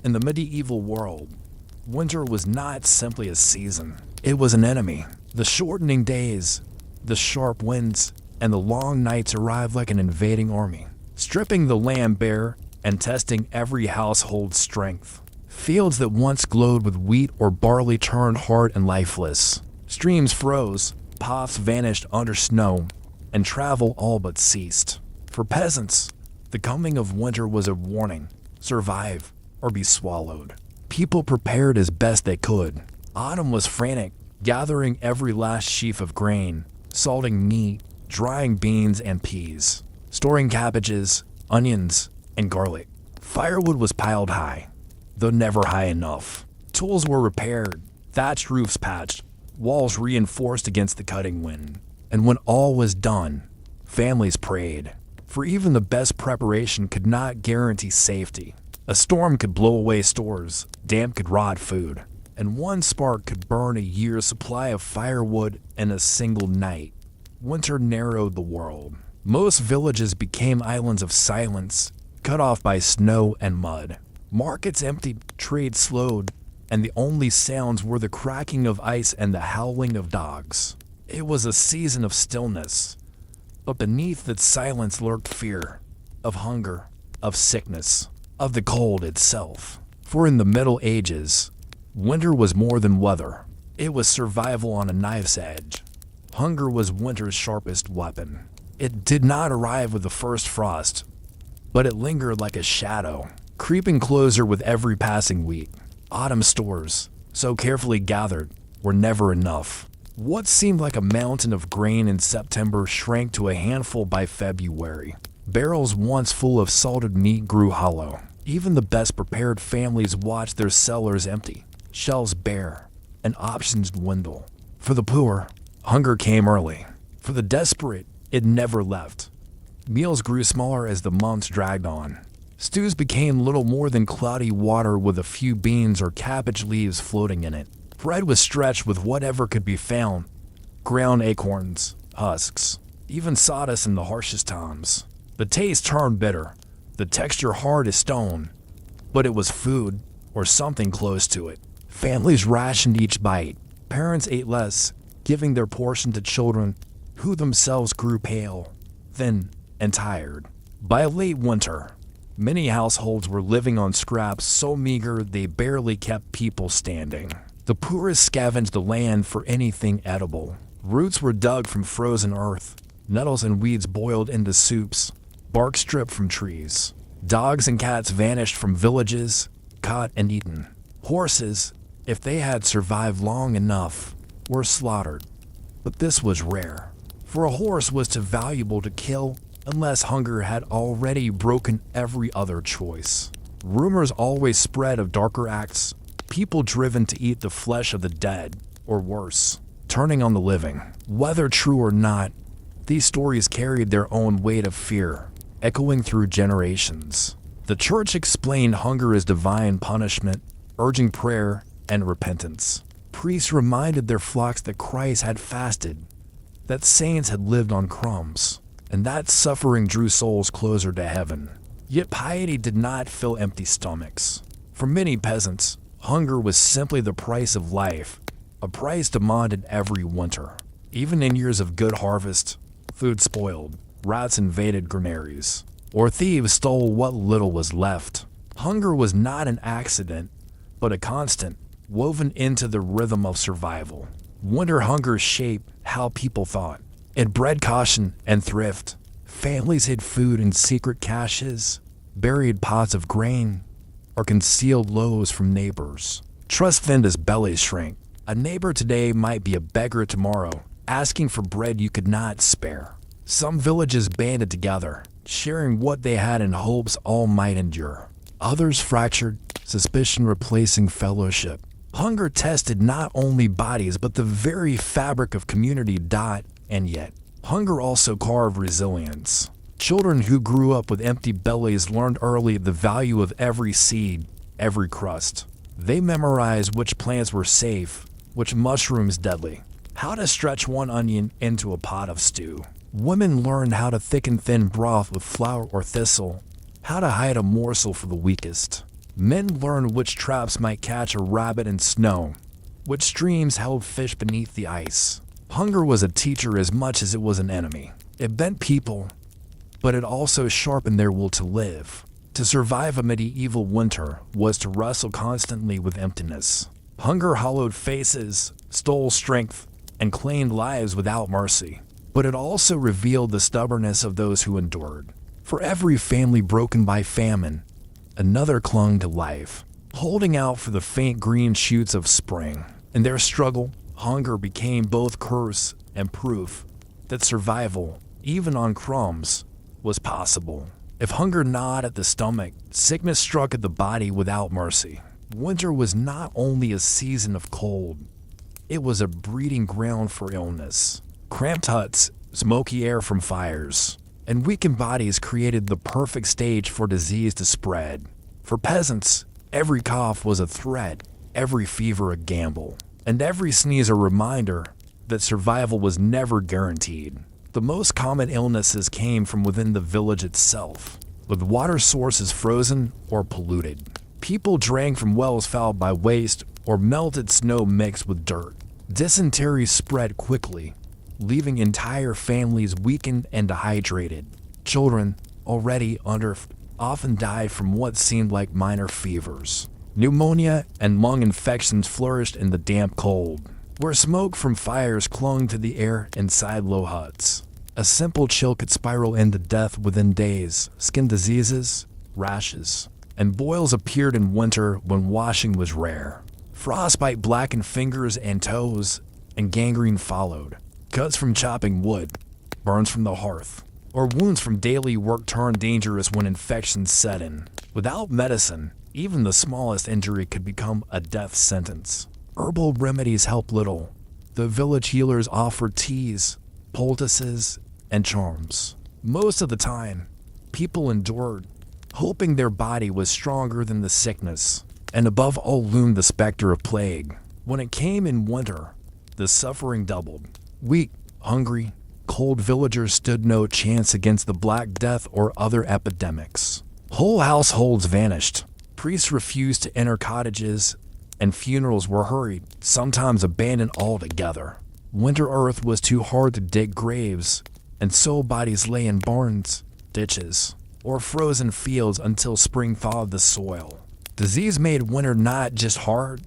In the medieval world, winter was not simply a season, it was an enemy. The shortening days, the sharp winds, and the long nights arrived like an invading army, stripping the land bare and testing every household's strength. Fields that once glowed with wheat or barley turned hard and lifeless. Streams froze, paths vanished under snow, and travel all but ceased. For peasants, the coming of winter was a warning: survive or be swallowed. People prepared as best they could. Autumn was frantic, gathering every last sheaf of grain, salting meat, drying beans and peas, storing cabbages, onions, and garlic. Firewood was piled high, though never high enough. Tools were repaired, thatched roofs patched, walls reinforced against the cutting wind. And when all was done, families prayed, for even the best preparation could not guarantee safety. A storm could blow away stores, damp could rot food, and one spark could burn a year's supply of firewood in a single night. Winter narrowed the world. Most villages became islands of silence, cut off by snow and mud. Markets emptied, trade slowed, and the only sounds were the cracking of ice and the howling of dogs. It was a season of stillness, but beneath that silence lurked fear, of hunger, of sickness, of the cold itself. For in the Middle Ages, winter was more than weather. It was survival on a knife's edge. Hunger was winter's sharpest weapon. It did not arrive with the first frost, but it lingered like a shadow, creeping closer with every passing week. Autumn stores, so carefully gathered, were never enough. What seemed like a mountain of grain in September shrank to a handful by February. Barrels once full of salted meat grew hollow. Even the best prepared families watched their cellars empty, shelves bare, and options dwindle. For the poor, hunger came early. For the desperate, it never left. Meals grew smaller as the months dragged on. Stews became little more than cloudy water with a few beans or cabbage leaves floating in it. Bread was stretched with whatever could be found: ground acorns, husks, even sawdust in the harshest times. The taste turned bitter, the texture hard as stone, but it was food, or something close to it. Families rationed each bite. Parents ate less, giving their portion to children who themselves grew pale, thin, and tired. By late winter, many households were living on scraps so meager they barely kept people standing. The poorest scavenged the land for anything edible. Roots were dug from frozen earth, nettles and weeds boiled into soups, bark stripped from trees. Dogs and cats vanished from villages, caught and eaten. Horses, if they had survived long enough, were slaughtered. But this was rare, for a horse was too valuable to kill unless hunger had already broken every other choice. Rumors always spread of darker acts, people driven to eat the flesh of the dead, or worse, turning on the living. Whether true or not, these stories carried their own weight of fear, echoing through generations. The church explained hunger as divine punishment, urging prayer and repentance. Priests reminded their flocks that Christ had fasted, that saints had lived on crumbs, and that suffering drew souls closer to heaven. Yet piety did not fill empty stomachs. For many peasants, hunger was simply the price of life, a price demanded every winter. Even in years of good harvest, food spoiled, rats invaded granaries, or thieves stole what little was left. Hunger was not an accident, but a constant, woven into the rhythm of survival. Winter hunger shaped how people thought. It bred caution and thrift. Families hid food in secret caches, buried pots of grain, or concealed loaves from neighbors. Trust thinned as bellies shrank. A neighbor today might be a beggar tomorrow, asking for bread you could not spare. Some villages banded together, sharing what they had in hopes all might endure. Others fractured, suspicion replacing fellowship. Hunger tested not only bodies but the very fabric of community. And yet, hunger also carved resilience. Children who grew up with empty bellies learned early the value of every seed, every crust. They memorized which plants were safe, which mushrooms deadly, how to stretch one onion into a pot of stew. Women learned how to thicken thin broth with flour or thistle, how to hide a morsel for the weakest. Men learned which traps might catch a rabbit in snow, which streams held fish beneath the ice. Hunger was a teacher as much as it was an enemy. It bent people, but it also sharpened their will to live. To survive a medieval winter was to wrestle constantly with emptiness. Hunger hollowed faces, stole strength, and claimed lives without mercy. But it also revealed the stubbornness of those who endured. For every family broken by famine, another clung to life, holding out for the faint green shoots of spring. In their struggle, hunger became both curse and proof that survival, even on crumbs, was possible. If hunger gnawed at the stomach, sickness struck at the body without mercy. Winter was not only a season of cold, it was a breeding ground for illness. Cramped huts, smoky air from fires, and weakened bodies created the perfect stage for disease to spread. For peasants, every cough was a threat, every fever a gamble, and every sneeze a reminder that survival was never guaranteed. The most common illnesses came from within the village itself, with water sources frozen or polluted. People drank from wells fouled by waste or melted snow mixed with dirt. Dysentery spread quickly, leaving entire families weakened and dehydrated. Children, already underfed, often died from what seemed like minor fevers. Pneumonia and lung infections flourished in the damp cold, where smoke from fires clung to the air inside low huts. A simple chill could spiral into death within days. Skin diseases, rashes, and boils appeared in winter when washing was rare. Frostbite blackened fingers and toes, and gangrene followed. Cuts from chopping wood, burns from the hearth, or wounds from daily work turned dangerous when infections set in. Without medicine, even the smallest injury could become a death sentence. Herbal remedies helped little. The village healers offered teas, poultices, and charms. Most of the time, people endured, hoping their body was stronger than the sickness. And above all loomed the specter of plague. When it came in winter, the suffering doubled. Weak, hungry, cold villagers stood no chance against the Black Death or other epidemics. Whole households vanished. Priests refused to enter cottages, and funerals were hurried, sometimes abandoned altogether. Winter earth was too hard to dig graves, and so bodies lay in barns, ditches, or frozen fields until spring thawed the soil. Disease made winter not just hard,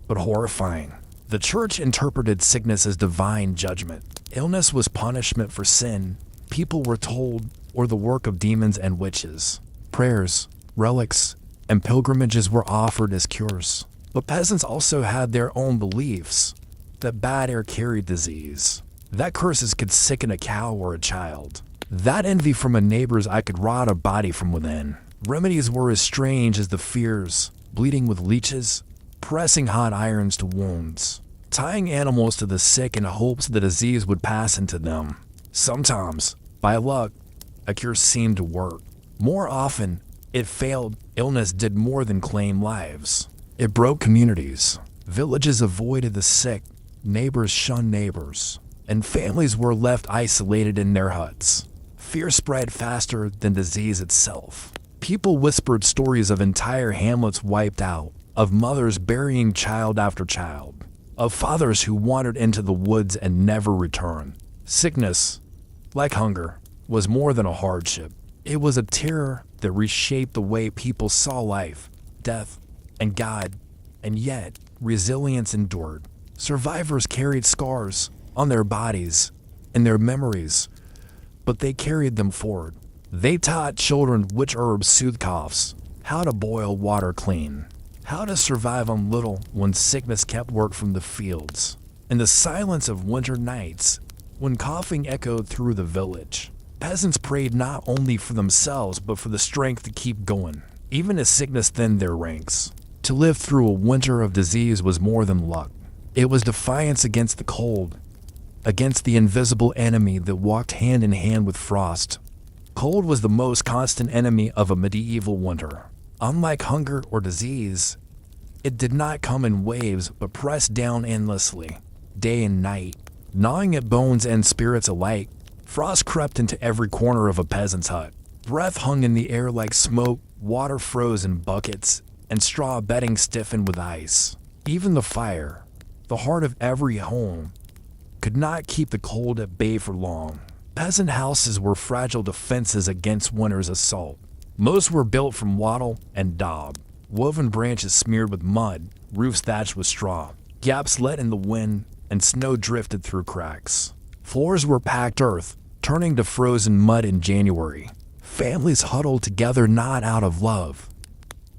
but horrifying. The church interpreted sickness as divine judgment. Illness was punishment for sin, people were told, or the work of demons and witches. Prayers, relics, and pilgrimages were offered as cures. But peasants also had their own beliefs that bad air carried disease, that curses could sicken a cow or a child, that envy from a neighbor's eye could rot a body from within. Remedies were as strange as the fears, bleeding with leeches, pressing hot irons to wounds, tying animals to the sick in hopes the disease would pass into them. Sometimes, by luck, a cure seemed to work. More often, it failed. Illness did more than claim lives. It broke communities. Villages avoided the sick, neighbors shunned neighbors, and families were left isolated in their huts. Fear spread faster than disease itself. People whispered stories of entire hamlets wiped out, of mothers burying child after child, of fathers who wandered into the woods and never returned. Sickness, like hunger, was more than a hardship. It was a terror that reshaped the way people saw life, death, and God, and yet resilience endured. Survivors carried scars on their bodies and their memories, but they carried them forward. They taught children which herbs soothe coughs, how to boil water clean, how to survive on little when sickness kept work from the fields. In the silence of winter nights, when coughing echoed through the village, peasants prayed not only for themselves but for the strength to keep going, even as sickness thinned their ranks. To live through a winter of disease was more than luck. It was defiance against the cold, against the invisible enemy that walked hand in hand with frost. Cold was the most constant enemy of a medieval winter. Unlike hunger or disease, it did not come in waves but pressed down endlessly, day and night, gnawing at bones and spirits alike. Frost crept into every corner of a peasant's hut. Breath hung in the air like smoke, water froze in buckets, and straw bedding stiffened with ice. Even the fire, the heart of every home, could not keep the cold at bay for long. Peasant houses were fragile defenses against winter's assault. Most were built from wattle and daub, woven branches smeared with mud, roofs thatched with straw. Gaps let in the wind, and snow drifted through cracks. Floors were packed earth, turning to frozen mud in January. Families huddled together not out of love,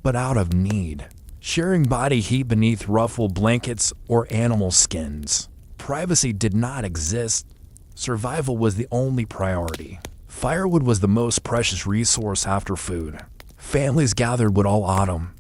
but out of need, sharing body heat beneath ruffled blankets or animal skins. Privacy did not exist. Survival was the only priority. Firewood was the most precious resource after food. Families gathered wood all autumn,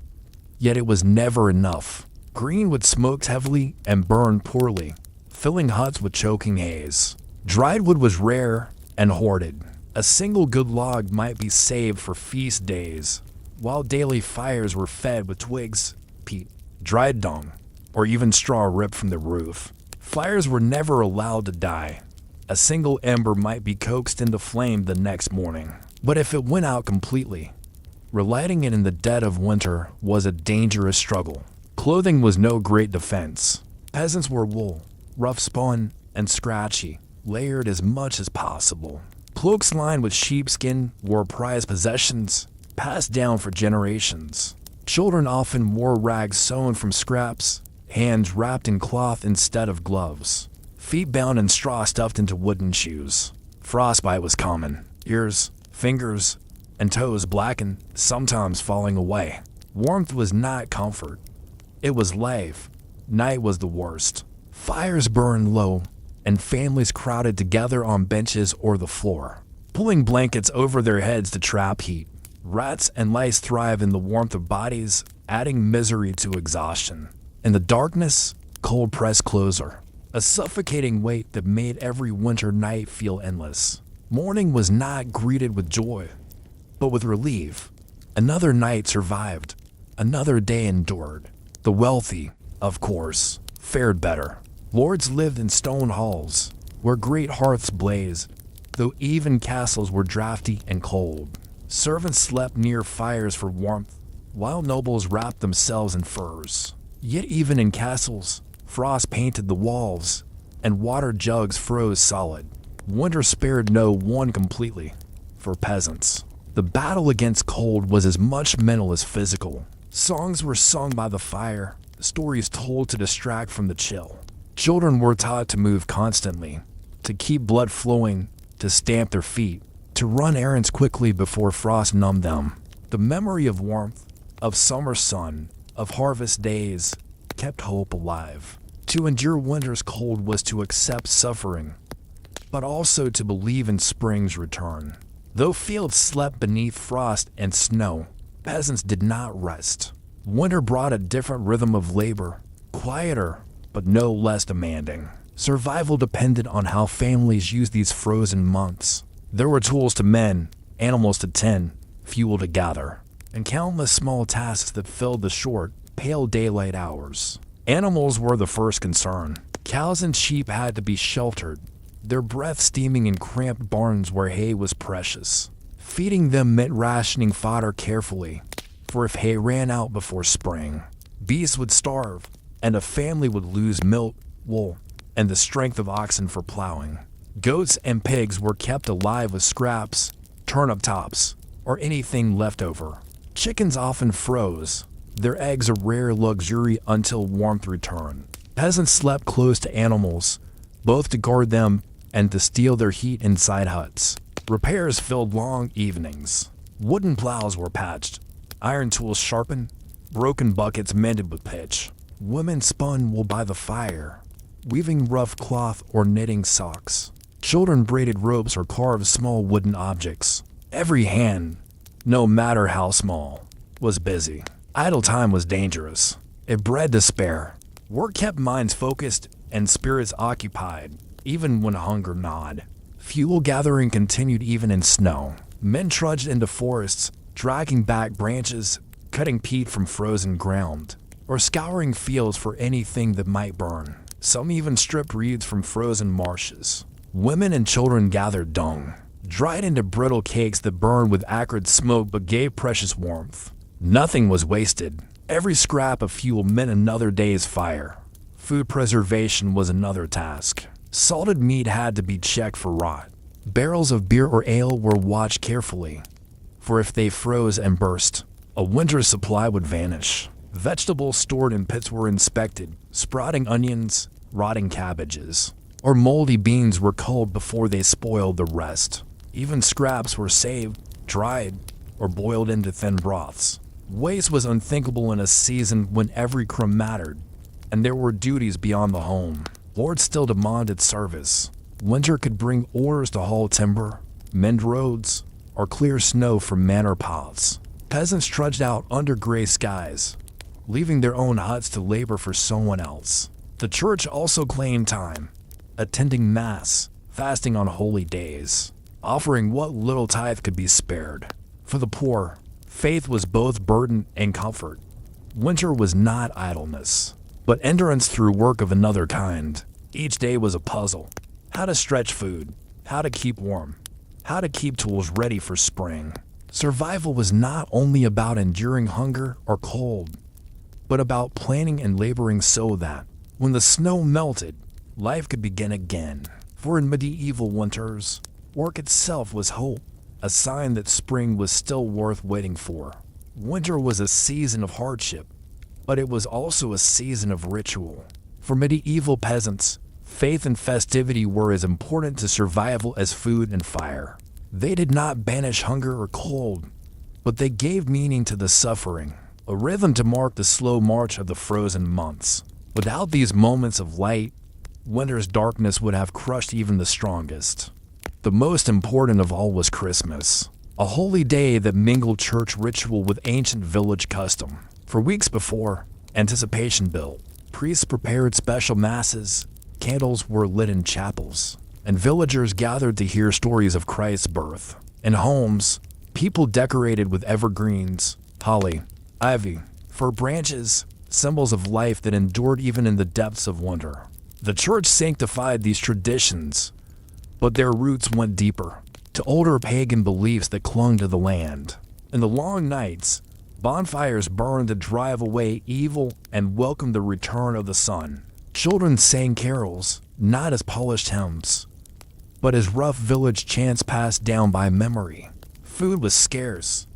yet it was never enough. Greenwood smoked heavily and burned poorly, filling huts with choking haze. Dried wood was rare and hoarded. A single good log might be saved for feast days, while daily fires were fed with twigs, peat, dried dung, or even straw ripped from the roof. Fires were never allowed to die. A single ember might be coaxed into flame the next morning. But if it went out completely, relighting it in the dead of winter was a dangerous struggle. Clothing was no great defense. Peasants wore wool, rough spun, and scratchy, layered as much as possible. Cloaks lined with sheepskin were prized possessions, passed down for generations. Children often wore rags sewn from scraps, hands wrapped in cloth instead of gloves, feet bound in straw stuffed into wooden shoes. Frostbite was common. Ears, fingers, and toes blackened, sometimes falling away. Warmth was not comfort. It was life. Night was the worst. Fires burned low, and families crowded together on benches or the floor, pulling blankets over their heads to trap heat. Rats and lice thrive in the warmth of bodies, adding misery to exhaustion. In the darkness, cold pressed closer, a suffocating weight that made every winter night feel endless. Morning was not greeted with joy, but with relief. Another night survived. Another day endured. The wealthy, of course, fared better. Lords lived in stone halls, where great hearths blazed, though even castles were draughty and cold. Servants slept near fires for warmth, while nobles wrapped themselves in furs. Yet even in castles, frost painted the walls, and water jugs froze solid. Winter spared no one completely. For peasants, the battle against cold was as much mental as physical. Songs were sung by the fire, stories told to distract from the chill. Children were taught to move constantly, to keep blood flowing, to stamp their feet, to run errands quickly before frost numbed them. The memory of warmth, of summer sun, of harvest days, kept hope alive. To endure winter's cold was to accept suffering, but also to believe in spring's return. Though fields slept beneath frost and snow, peasants did not rest. Winter brought a different rhythm of labor, quieter, but no less demanding. Survival depended on how families used these frozen months. There were tools to mend, animals to tend, fuel to gather, and countless small tasks that filled the short, pale daylight hours. Animals were the first concern. Cows and sheep had to be sheltered, their breath steaming in cramped barns where hay was precious. Feeding them meant rationing fodder carefully, for if hay ran out before spring, beasts would starve, and a family would lose milk, wool, and the strength of oxen for plowing. Goats and pigs were kept alive with scraps, turnip tops, or anything left over. Chickens often froze, their eggs a rare luxury until warmth returned. Peasants slept close to animals, both to guard them and to steal their heat inside huts. Repairs filled long evenings. Wooden plows were patched, iron tools sharpened, broken buckets mended with pitch. Women spun wool by the fire, weaving rough cloth or knitting socks. Children braided ropes or carved small wooden objects. Every hand, no matter how small, was busy. Idle time was dangerous. It bred despair. Work kept minds focused and spirits occupied, even when hunger gnawed. Fuel gathering continued even in snow. Men trudged into forests, dragging back branches, cutting peat from frozen ground, or scouring fields for anything that might burn. Some even stripped reeds from frozen marshes. Women and children gathered dung, dried into brittle cakes that burned with acrid smoke but gave precious warmth. Nothing was wasted. Every scrap of fuel meant another day's fire. Food preservation was another task. Salted meat had to be checked for rot. Barrels of beer or ale were watched carefully, for if they froze and burst, a winter's supply would vanish. Vegetables stored in pits were inspected. Sprouting onions, rotting cabbages, or moldy beans were culled before they spoiled the rest. Even scraps were saved, dried, or boiled into thin broths. Waste was unthinkable in a season when every crumb mattered, and there were duties beyond the home. Lords still demanded service. Winter could bring orders to haul timber, mend roads, or clear snow from manor pots. Peasants trudged out under gray skies, leaving their own huts to labor for someone else. The church also claimed time, attending mass, fasting on holy days, offering what little tithe could be spared. For the poor, faith was both burden and comfort. Winter was not idleness, but endurance through work of another kind. Each day was a puzzle. How to stretch food, how to keep warm, how to keep tools ready for spring. Survival was not only about enduring hunger or cold, but about planning and laboring so that, when the snow melted, life could begin again. For in medieval winters, work itself was hope, a sign that spring was still worth waiting for. Winter was a season of hardship, but it was also a season of ritual. For medieval peasants, faith and festivity were as important to survival as food and fire. They did not banish hunger or cold, but they gave meaning to the suffering, a rhythm to mark the slow march of the frozen months. Without these moments of light, winter's darkness would have crushed even the strongest. The most important of all was Christmas, a holy day that mingled church ritual with ancient village custom. For weeks before, anticipation built. Priests prepared special masses, candles were lit in chapels, and villagers gathered to hear stories of Christ's birth. In homes, people decorated with evergreens, holly, ivy, fir branches, symbols of life that endured even in the depths of winter. The church sanctified these traditions, but their roots went deeper, to older pagan beliefs that clung to the land. In the long nights, bonfires burned to drive away evil and welcome the return of the sun. Children sang carols, not as polished hymns, but as rough village chants passed down by memory. Food was scarce,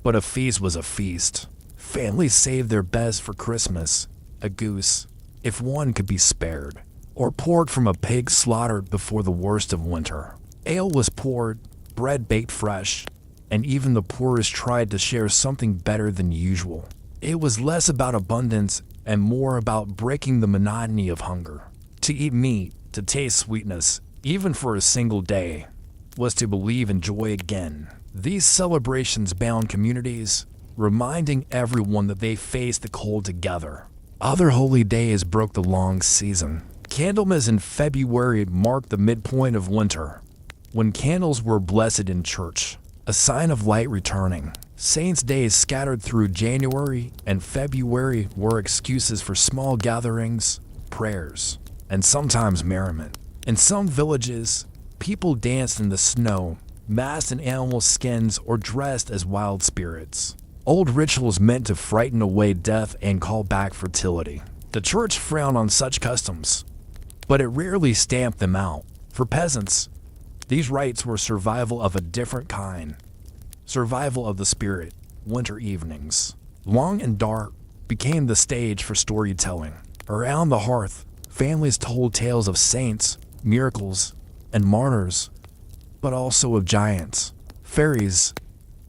but a feast was a feast. Families saved their best for Christmas, a goose, if one could be spared, or pork from a pig slaughtered before the worst of winter. Ale was poured, bread baked fresh, and even the poorest tried to share something better than usual. It was less about abundance and more about breaking the monotony of hunger. To eat meat, to taste sweetness, even for a single day, was to believe in joy again. These celebrations bound communities, reminding everyone that they faced the cold together. Other holy days broke the long season. Candlemas in February marked the midpoint of winter, when candles were blessed in church, a sign of light returning. Saints' days scattered through January and February were excuses for small gatherings, prayers, and sometimes merriment. In some villages, people danced in the snow, masked in animal skins or dressed as wild spirits. Old rituals meant to frighten away death and call back fertility. The church frowned on such customs, but it rarely stamped them out. For peasants, these rites were survival of a different kind. Survival of the spirit. Winter evenings, long and dark, became the stage for storytelling. Around the hearth, families told tales of saints, miracles, and martyrs, but also of giants, fairies,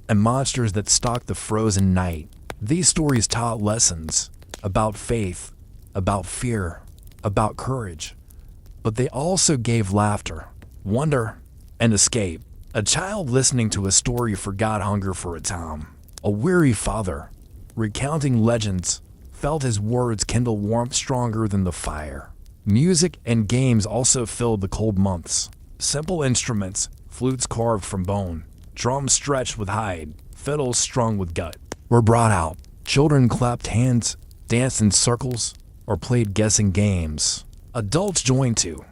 and monsters that stalked the frozen night. These stories taught lessons about faith, about fear, about courage, but they also gave laughter, wonder, and escape. A child listening to a story forgot hunger for a time. A weary father, recounting legends, felt his words kindle warmth stronger than the fire. Music and games also filled the cold months. Simple instruments, flutes carved from bone, drums stretched with hide, fiddles strung with gut, were brought out. Children clapped hands, danced in circles, or played guessing games. Adults joined too,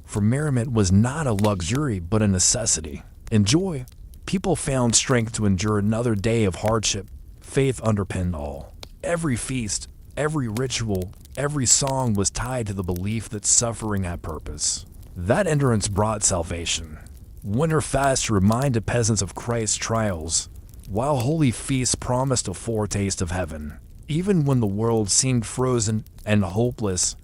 for merriment was not a luxury but a necessity. In joy, people found strength to endure another day of hardship. Faith underpinned all. Every feast, every ritual, every song was tied to the belief that suffering had purpose. That endurance brought salvation. Winter fasts reminded peasants of Christ's trials, while holy feasts promised a foretaste of heaven. Even when the world seemed frozen and hopeless,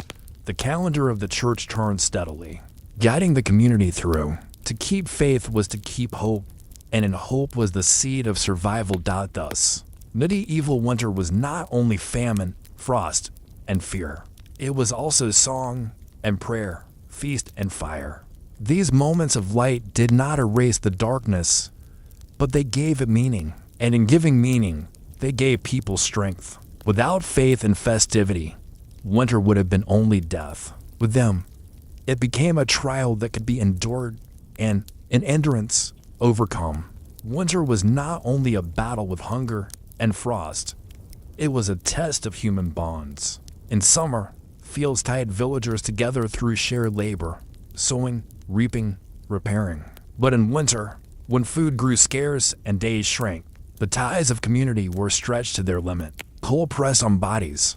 the calendar of the church turned steadily, guiding the community through. To keep faith was to keep hope, and in hope was the seed of survival. Thus, medieval winter was not only famine, frost, and fear. It was also song and prayer, feast and fire. These moments of light did not erase the darkness, but they gave it meaning. And in giving meaning, they gave people strength. Without faith and festivity, winter would have been only death. With them, it became a trial that could be endured and an endurance overcome. Winter was not only a battle with hunger and frost, it was a test of human bonds. In summer, fields tied villagers together through shared labor, sowing, reaping, repairing. But in winter, when food grew scarce and days shrank, the ties of community were stretched to their limit. Cold pressed on bodies,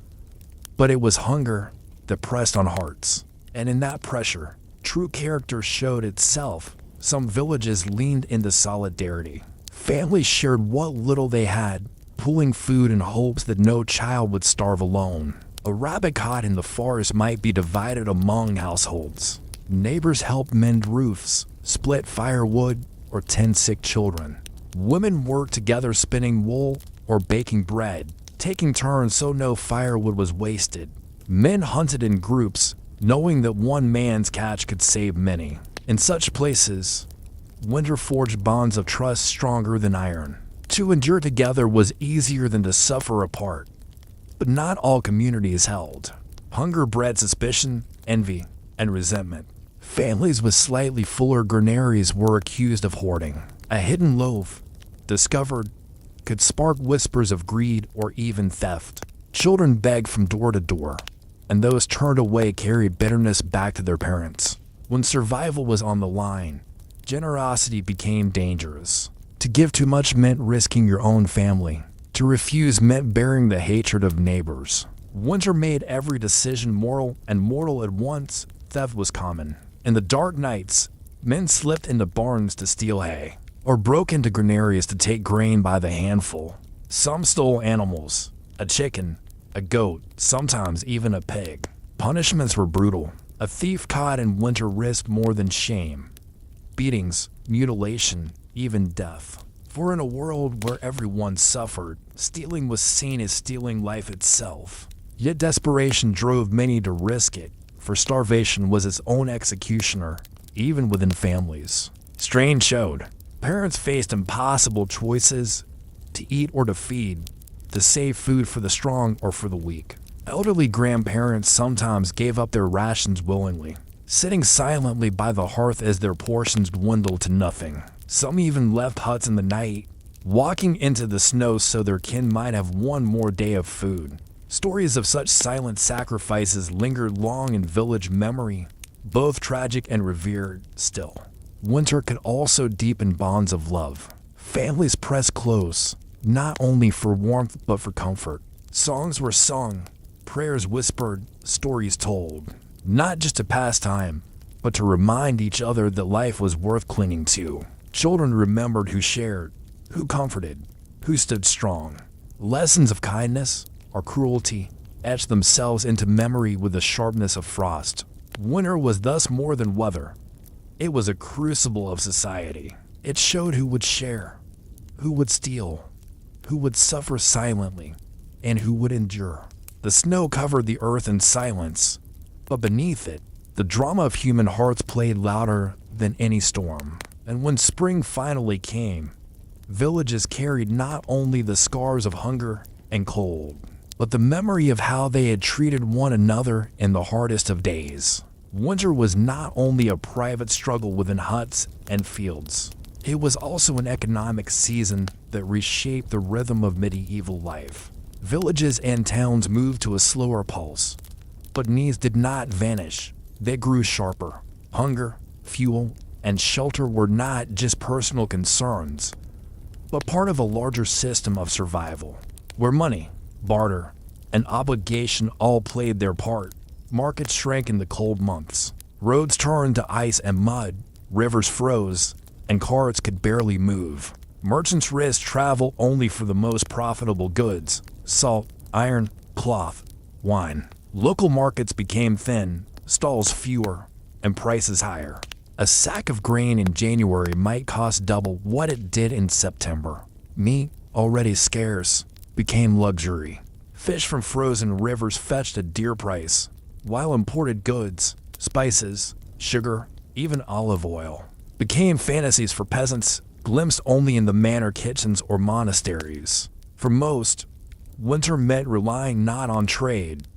but it was hunger that pressed on hearts. And in that pressure, true character showed itself. Some villages leaned into solidarity. Families shared what little they had, pooling food in hopes that no child would starve alone. A rabbit caught in the forest might be divided among households. Neighbors helped mend roofs, split firewood, or tend sick children. Women worked together spinning wool or baking bread, taking turns so no firewood was wasted. Men hunted in groups, knowing that one man's catch could save many. In such places, winter forged bonds of trust stronger than iron. To endure together was easier than to suffer apart. But not all communities held. Hunger bred suspicion, envy, and resentment. Families with slightly fuller granaries were accused of hoarding. A hidden loaf, discovered, could spark whispers of greed or even theft. Children begged from door to door, and those turned away carried bitterness back to their parents. When survival was on the line, generosity became dangerous. To give too much meant risking your own family. To refuse meant bearing the hatred of neighbors. Winter made every decision moral and mortal at once. Theft was common. In the dark nights, men slipped into barns to steal hay, or broke into granaries to take grain by the handful. Some stole animals, a chicken, a goat, sometimes even a pig. Punishments were brutal. A thief caught in winter risked more than shame. Beatings, mutilation, even death. For in a world where everyone suffered, stealing was seen as stealing life itself. Yet desperation drove many to risk it, for starvation was its own executioner, even within families. Strain showed. Parents faced impossible choices to eat or to feed, to save food for the strong or for the weak. Elderly grandparents sometimes gave up their rations willingly, sitting silently by the hearth as their portions dwindled to nothing. Some even left huts in the night, walking into the snow so their kin might have one more day of food. Stories of such silent sacrifices lingered long in village memory, both tragic and revered still. Winter could also deepen bonds of love. Families pressed close, not only for warmth but for comfort. Songs were sung, prayers whispered, stories told, not just to pass time, but to remind each other that life was worth clinging to. Children remembered who shared, who comforted, who stood strong. Lessons of kindness or cruelty etched themselves into memory with the sharpness of frost. Winter was thus more than weather. It was a crucible of society. It showed who would share, who would steal, who would suffer silently, and who would endure. The snow covered the earth in silence, but beneath it, the drama of human hearts played louder than any storm. And when spring finally came, villages carried not only the scars of hunger and cold, but the memory of how they had treated one another in the hardest of days. Winter was not only a private struggle within huts and fields, it was also an economic season that reshaped the rhythm of medieval life. Villages and towns moved to a slower pulse, but needs did not vanish. They grew sharper. Hunger, fuel, and shelter were not just personal concerns, but part of a larger system of survival, where money, barter, and obligation all played their part. Markets shrank in the cold months. Roads turned to ice and mud, rivers froze, and carts could barely move. Merchants risked travel only for the most profitable goods: salt, iron, cloth, wine. Local markets became thin, stalls fewer, and prices higher. A sack of grain in January might cost double what it did in September. Meat, already scarce, became luxury. Fish from frozen rivers fetched a dear price, while imported goods, spices, sugar, even olive oil, became fantasies for peasants, glimpsed only in the manor kitchens or monasteries. For most, winter meant relying not on trade,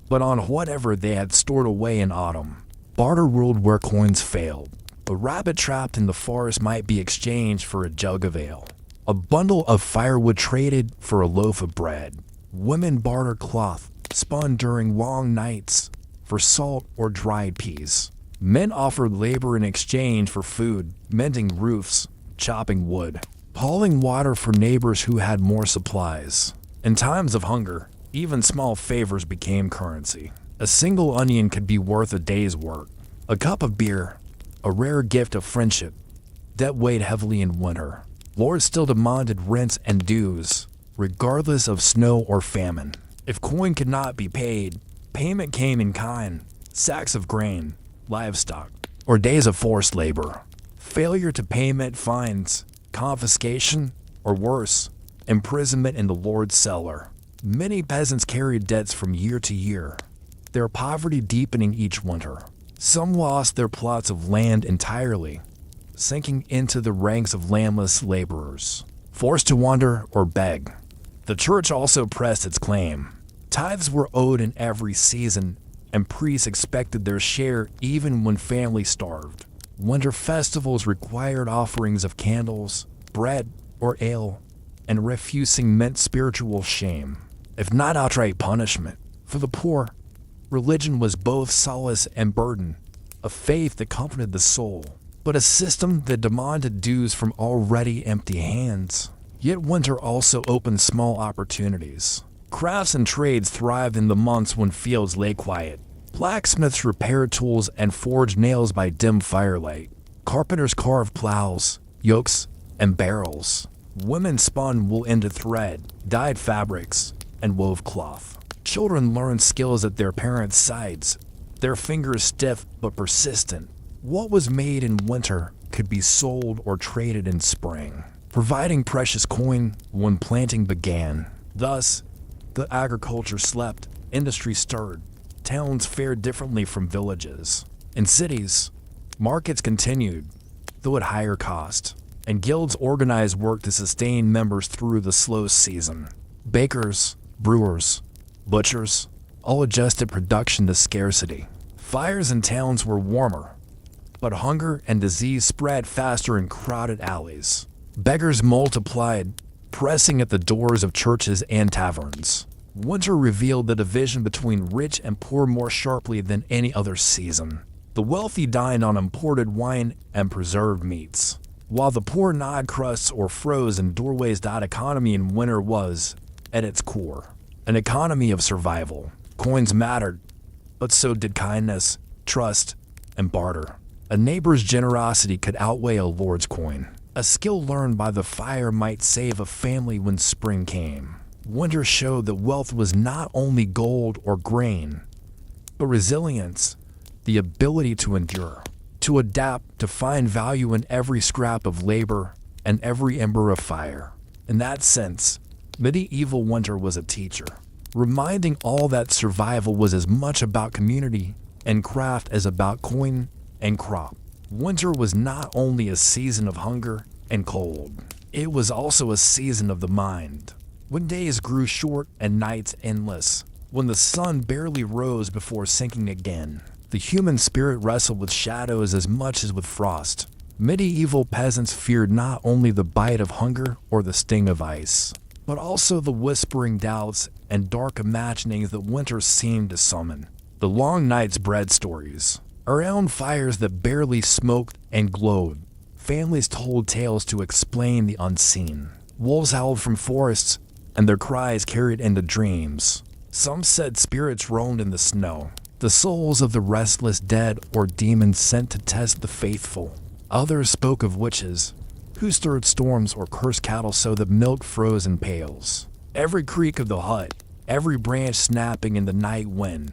but on whatever they had stored away in autumn. Barter ruled where coins failed. A rabbit trapped in the forest might be exchanged for a jug of ale. A bundle of firewood traded for a loaf of bread. Women bartered cloth, spun during long nights, for salt or dried peas. Men offered labor in exchange for food, mending roofs, chopping wood, hauling water for neighbors who had more supplies. In times of hunger, even small favors became currency. A single onion could be worth a day's work. A cup of beer, a rare gift of friendship. Debt weighed heavily in winter. Lords still demanded rents and dues, regardless of snow or famine. If coin could not be paid, payment came in kind: sacks of grain, livestock, or days of forced labor. Failure to pay meant fines, confiscation, or worse, imprisonment in the lord's cellar. Many peasants carried debts from year to year, their poverty deepening each winter. Some lost their plots of land entirely, sinking into the ranks of landless laborers, forced to wander or beg. The church also pressed its claim. Tithes were owed in every season, and priests expected their share even when families starved. Winter festivals required offerings of candles, bread, or ale, and refusing meant spiritual shame, if not outright punishment. For the poor, religion was both solace and burden, a faith that comforted the soul, but a system that demanded dues from already empty hands. Yet winter also opened small opportunities. Crafts and trades thrived in the months when fields lay quiet. Blacksmiths repaired tools and forged nails by dim firelight. Carpenters carved plows, yokes, and barrels. Women spun wool into thread, dyed fabrics, and wove cloth. Children learned skills at their parents' sides, their fingers stiff but persistent. What was made in winter could be sold or traded in spring, providing precious coin when planting began. Thus, the agriculture slept, industry stirred. Towns fared differently from villages. In cities, markets continued, though at higher cost, and guilds organized work to sustain members through the slow season. Bakers, brewers, butchers, all adjusted production to scarcity. Fires in towns were warmer, but hunger and disease spread faster in crowded alleys. Beggars multiplied, pressing at the doors of churches and taverns. Winter revealed the division between rich and poor more sharply than any other season. The wealthy dined on imported wine and preserved meats, while the poor gnawed crusts or froze in doorways. That economy in winter was, at its core, an economy of survival. Coins mattered, but so did kindness, trust, and barter. A neighbor's generosity could outweigh a lord's coin. A skill learned by the fire might save a family when spring came. Winter showed that wealth was not only gold or grain, but resilience, the ability to endure, to adapt, to find value in every scrap of labor and every ember of fire. In that sense, medieval winter was a teacher, reminding all that survival was as much about community and craft as about coin and crop. Winter was not only a season of hunger and cold, it was also a season of the mind. When days grew short and nights endless, when the sun barely rose before sinking again, the human spirit wrestled with shadows as much as with frost. Medieval peasants feared not only the bite of hunger or the sting of ice, but also the whispering doubts and dark imaginings that winter seemed to summon. The long nights bred stories. Around fires that barely smoked and glowed, families told tales to explain the unseen. Wolves howled from forests, and their cries carried into dreams. Some said spirits roamed in the snow, the souls of the restless dead or demons sent to test the faithful. Others spoke of witches, who stirred storms or cursed cattle so that milk froze in pails. Every creak of the hut, every branch snapping in the night wind,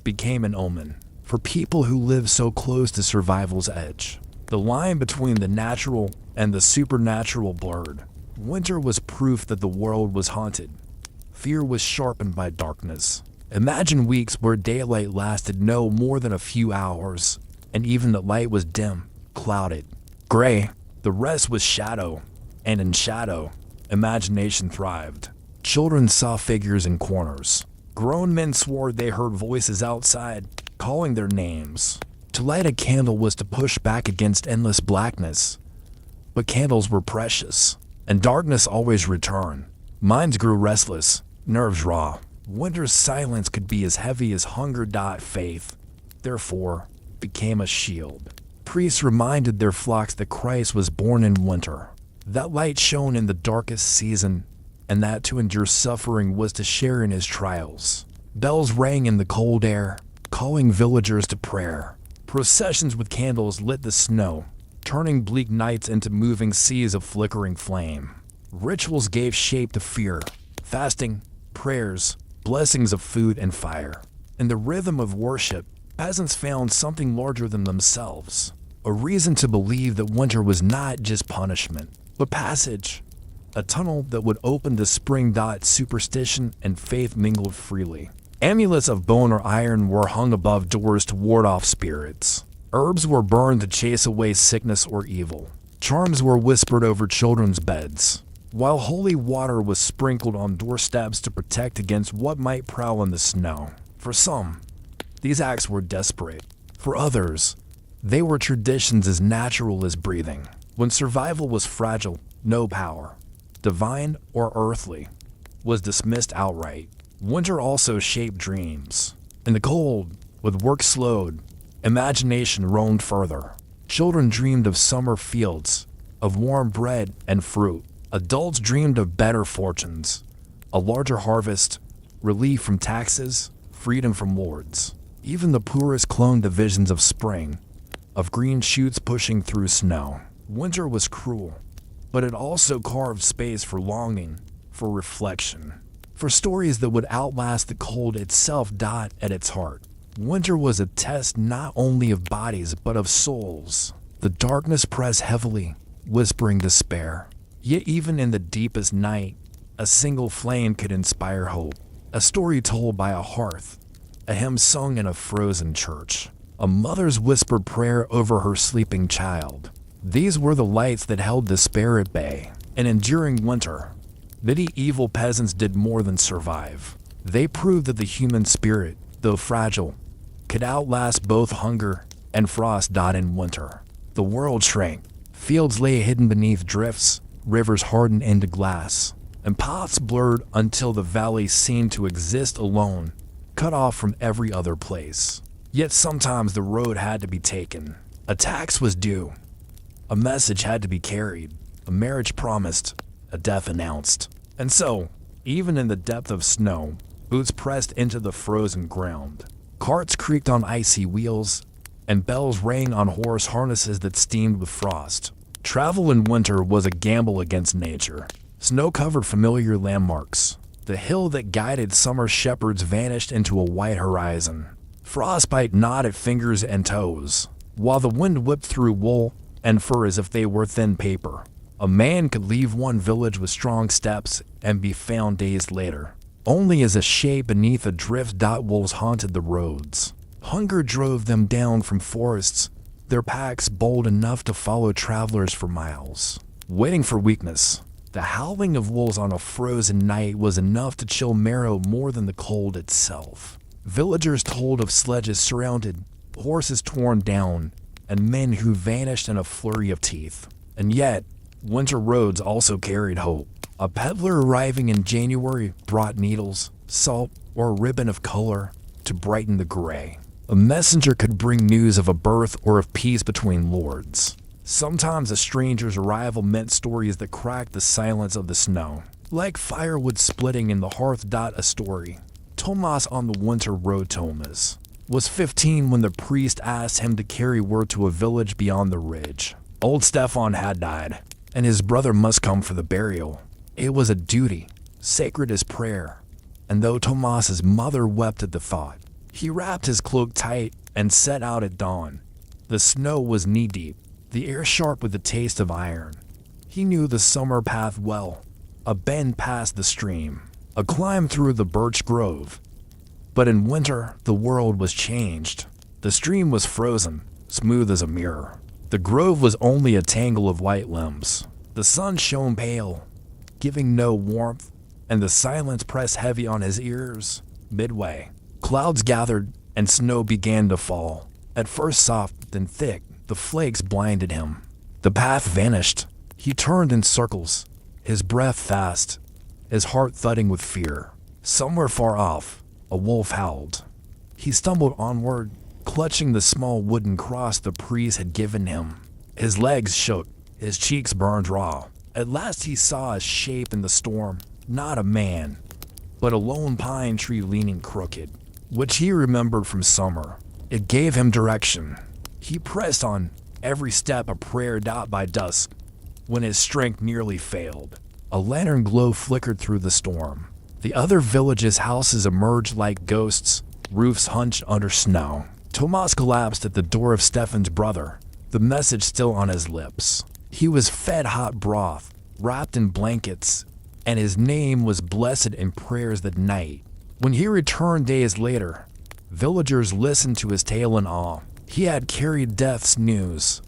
became an omen for people who lived so close to survival's edge. The line between the natural and the supernatural blurred. Winter was proof that the world was haunted. Fear was sharpened by darkness. Imagine weeks where daylight lasted no more than a few hours, and even the light was dim, clouded, gray. The rest was shadow, and in shadow, imagination thrived. Children saw figures in corners. Grown men swore they heard voices outside, calling their names. To light a candle was to push back against endless blackness. But candles were precious, and darkness always returned. Minds grew restless, nerves raw. Winter's silence could be as heavy as hunger. Faith, therefore, became a shield. Priests reminded their flocks that Christ was born in winter. That light shone in the darkest season, and that to endure suffering was to share in his trials. Bells rang in the cold air, calling villagers to prayer. Processions with candles lit the snow, turning bleak nights into moving seas of flickering flame. Rituals gave shape to fear, fasting, prayers, blessings of food and fire. In the rhythm of worship, peasants found something larger than themselves, a reason to believe that winter was not just punishment, but passage, a tunnel that would open to spring. Superstition and faith mingled freely. Amulets of bone or iron were hung above doors to ward off spirits. Herbs were burned to chase away sickness or evil. Charms were whispered over children's beds, while holy water was sprinkled on doorsteps to protect against what might prowl in the snow. For some, these acts were desperate. For others, they were traditions as natural as breathing. When survival was fragile, no power, divine or earthly, was dismissed outright. Winter also shaped dreams. In the cold, with work slowed, imagination roamed further. Children dreamed of summer fields, of warm bread and fruit. Adults dreamed of better fortunes, a larger harvest, relief from taxes, freedom from lords. Even the poorest clung to visions of spring, of green shoots pushing through snow. Winter was cruel, but it also carved space for longing, for reflection, for stories that would outlast the cold itself. At its heart, winter was a test not only of bodies but of souls. The darkness pressed heavily, whispering despair. Yet even in the deepest night, a single flame could inspire hope. A story told by a hearth, a hymn sung in a frozen church, a mother's whispered prayer over her sleeping child. These were the lights that held despair at bay. And enduring winter, medieval peasants did more than survive. They proved that the human spirit, though fragile, could outlast both hunger and frost. In winter, the world shrank. Fields lay hidden beneath drifts, rivers hardened into glass, and paths blurred until the valley seemed to exist alone, cut off from every other place. Yet sometimes the road had to be taken. A tax was due. A message had to be carried. A marriage promised. A death announced. And so, even in the depth of snow, boots pressed into the frozen ground. Carts creaked on icy wheels, and bells rang on horse harnesses that steamed with frost. Travel in winter was a gamble against nature. Snow covered familiar landmarks. The hill that guided summer shepherds vanished into a white horizon. Frostbite gnawed at fingers and toes, while the wind whipped through wool and fur as if they were thin paper. A man could leave one village with strong steps and be found days later, only as a shade beneath a drift. Wolves haunted the roads. Hunger drove them down from forests, their packs bold enough to follow travelers for miles. Waiting for weakness, the howling of wolves on a frozen night was enough to chill marrow more than the cold itself. Villagers told of sledges surrounded, horses torn down, and men who vanished in a flurry of teeth. And yet, winter roads also carried hope. A peddler arriving in January brought needles, salt, or a ribbon of color to brighten the gray. A messenger could bring news of a birth or of peace between lords. Sometimes a stranger's arrival meant stories that cracked the silence of the snow. Like firewood splitting in the hearth. A story, Tomas on the winter road. Tomas was 15 when the priest asked him to carry word to a village beyond the ridge. Old Stefan had died, and his brother must come for the burial. It was a duty, sacred as prayer, and though Tomas's mother wept at the thought, he wrapped his cloak tight and set out at dawn. The snow was knee-deep, the air sharp with the taste of iron. He knew the summer path well, a bend past the stream, a climb through the birch grove. But in winter, the world was changed. The stream was frozen, smooth as a mirror. The grove was only a tangle of white limbs. The sun shone pale, giving no warmth, and the silence pressed heavy on his ears. Midway, clouds gathered and snow began to fall. At first soft, then thick, the flakes blinded him. The path vanished. He turned in circles, his breath fast, his heart thudding with fear. Somewhere far off, a wolf howled. He stumbled onward, clutching the small wooden cross the priest had given him. His legs shook, his cheeks burned raw. At last he saw a shape in the storm, not a man, but a lone pine tree leaning crooked, which he remembered from summer. It gave him direction. He pressed on, every step a prayer out by dusk, when his strength nearly failed. A lantern glow flickered through the storm. The other villages' houses emerged like ghosts, roofs hunched under snow. Tomas collapsed at the door of Stefan's brother, the message still on his lips. He was fed hot broth, wrapped in blankets, and his name was blessed in prayers that night. When he returned days later, villagers listened to his tale in awe. He had carried death's news,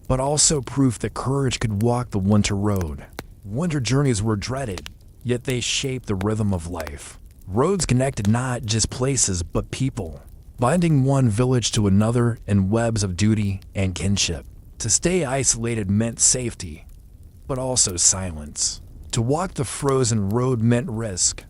but also proof that courage could walk the winter road. Winter journeys were dreaded, yet they shaped the rhythm of life. Roads connected not just places, but people, binding one village to another in webs of duty and kinship. To stay isolated meant safety, but also silence. To walk the frozen road meant risk,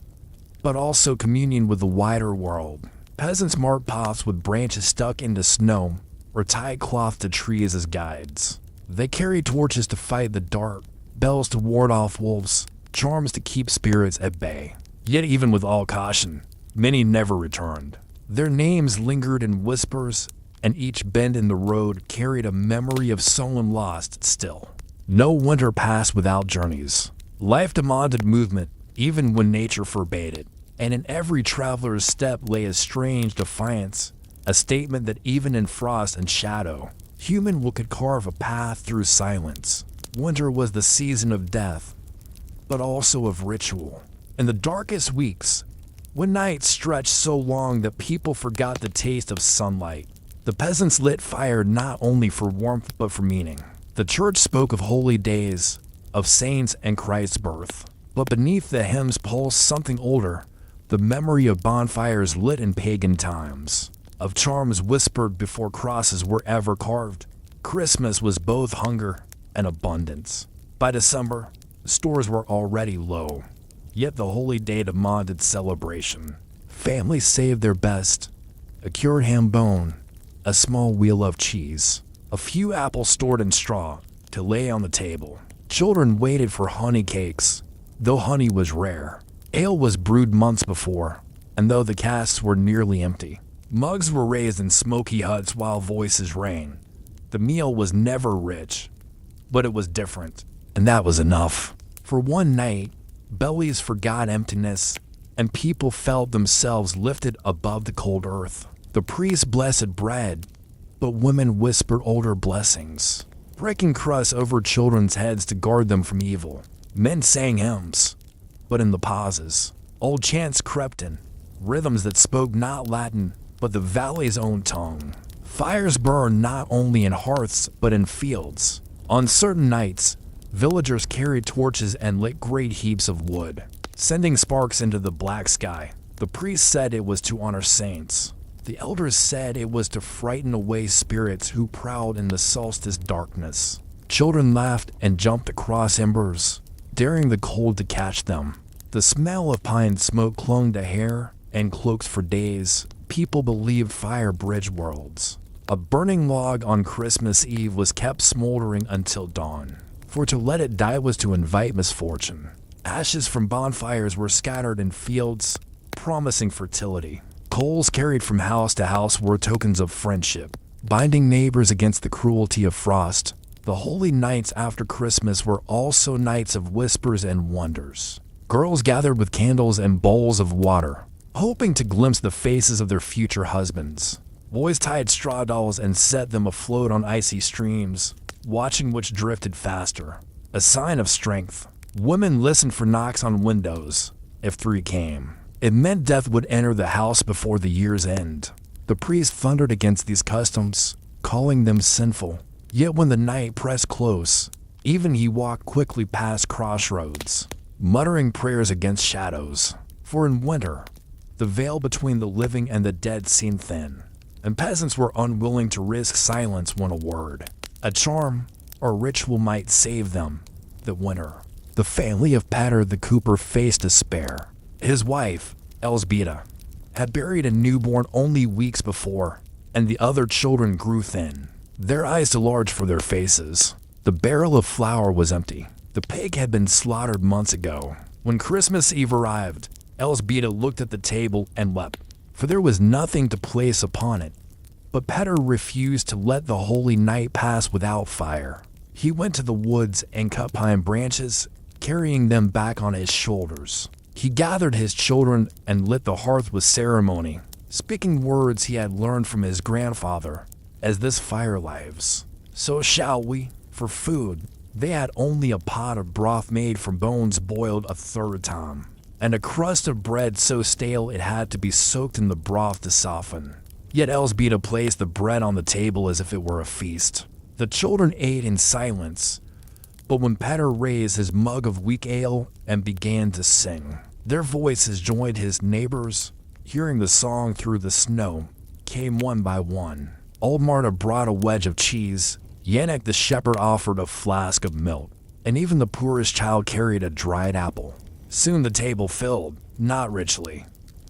but also communion with the wider world. Peasants marked paths with branches stuck into snow or tied cloth to trees as guides. They carried torches to fight the dark, bells to ward off wolves, charms to keep spirits at bay. Yet even with all caution, many never returned. Their names lingered in whispers, and each bend in the road carried a memory of someone lost still. No winter passed without journeys. Life demanded movement, even when nature forbade it. And in every traveler's step lay a strange defiance, a statement that even in frost and shadow, human will could carve a path through silence. Winter was the season of death, but also of ritual. In the darkest weeks, when nights stretched so long that people forgot the taste of sunlight, the peasants lit fire not only for warmth but for meaning. The church spoke of holy days, of saints and Christ's birth. But beneath the hymns pulsed something older, the memory of bonfires lit in pagan times, of charms whispered before crosses were ever carved. Christmas was both hunger and abundance. By December, stores were already low, yet the holy day demanded celebration. Families saved their best, a cured ham bone, a small wheel of cheese, a few apples stored in straw to lay on the table. Children waited for honey cakes, though honey was rare. Ale was brewed months before, and though the casks were nearly empty, mugs were raised in smoky huts while voices rang. The meal was never rich, but it was different, and that was enough. For one night, bellies forgot emptiness, and people felt themselves lifted above the cold earth. The priest blessed bread, but women whispered older blessings, breaking crusts over children's heads to guard them from evil. Men sang hymns, but in the pauses, old chants crept in, rhythms that spoke not Latin, but the valley's own tongue. Fires burned not only in hearths, but in fields. On certain nights, villagers carried torches and lit great heaps of wood, sending sparks into the black sky. The priest said it was to honor saints. The elders said it was to frighten away spirits who prowled in the solstice darkness. Children laughed and jumped across embers, daring the cold to catch them. The smell of pine smoke clung to hair and cloaks for days. People believed fire bridged worlds. A burning log on Christmas Eve was kept smoldering until dawn, for to let it die was to invite misfortune. Ashes from bonfires were scattered in fields, promising fertility. Coals carried from house to house were tokens of friendship, binding neighbors against the cruelty of frost. The holy nights after Christmas were also nights of whispers and wonders. Girls gathered with candles and bowls of water, hoping to glimpse the faces of their future husbands. Boys tied straw dolls and set them afloat on icy streams, watching which drifted faster. A sign of strength. Women listened for knocks on windows. If 3 came, it meant death would enter the house before the year's end. The priest thundered against these customs, calling them sinful. Yet when the night pressed close, even he walked quickly past crossroads, muttering prayers against shadows. For in winter, the veil between the living and the dead seemed thin, and peasants were unwilling to risk silence when a word, a charm, or ritual might save them. That winter, the family of Pater the Cooper faced despair. His wife, Elsbeta, had buried a newborn only weeks before, and the other children grew thin, their eyes too large for their faces. The barrel of flour was empty. The pig had been slaughtered months ago. When Christmas Eve arrived, Elsbeta looked at the table and wept, for there was nothing to place upon it. But Pater refused to let the holy night pass without fire. He went to the woods and cut pine branches, carrying them back on his shoulders. He gathered his children and lit the hearth with ceremony, speaking words he had learned from his grandfather. As this fire lives, so shall we. For food, they had only a pot of broth made from bones boiled a third time, and a crust of bread so stale it had to be soaked in the broth to soften. Yet Elsbeta placed the bread on the table as if it were a feast. The children ate in silence, but when Pater raised his mug of weak ale and began to sing, their voices joined his neighbors. Hearing the song through the snow came one by one. Old Marta brought a wedge of cheese, Yannick the shepherd offered a flask of milk, and even the poorest child carried a dried apple. Soon the table filled, not richly,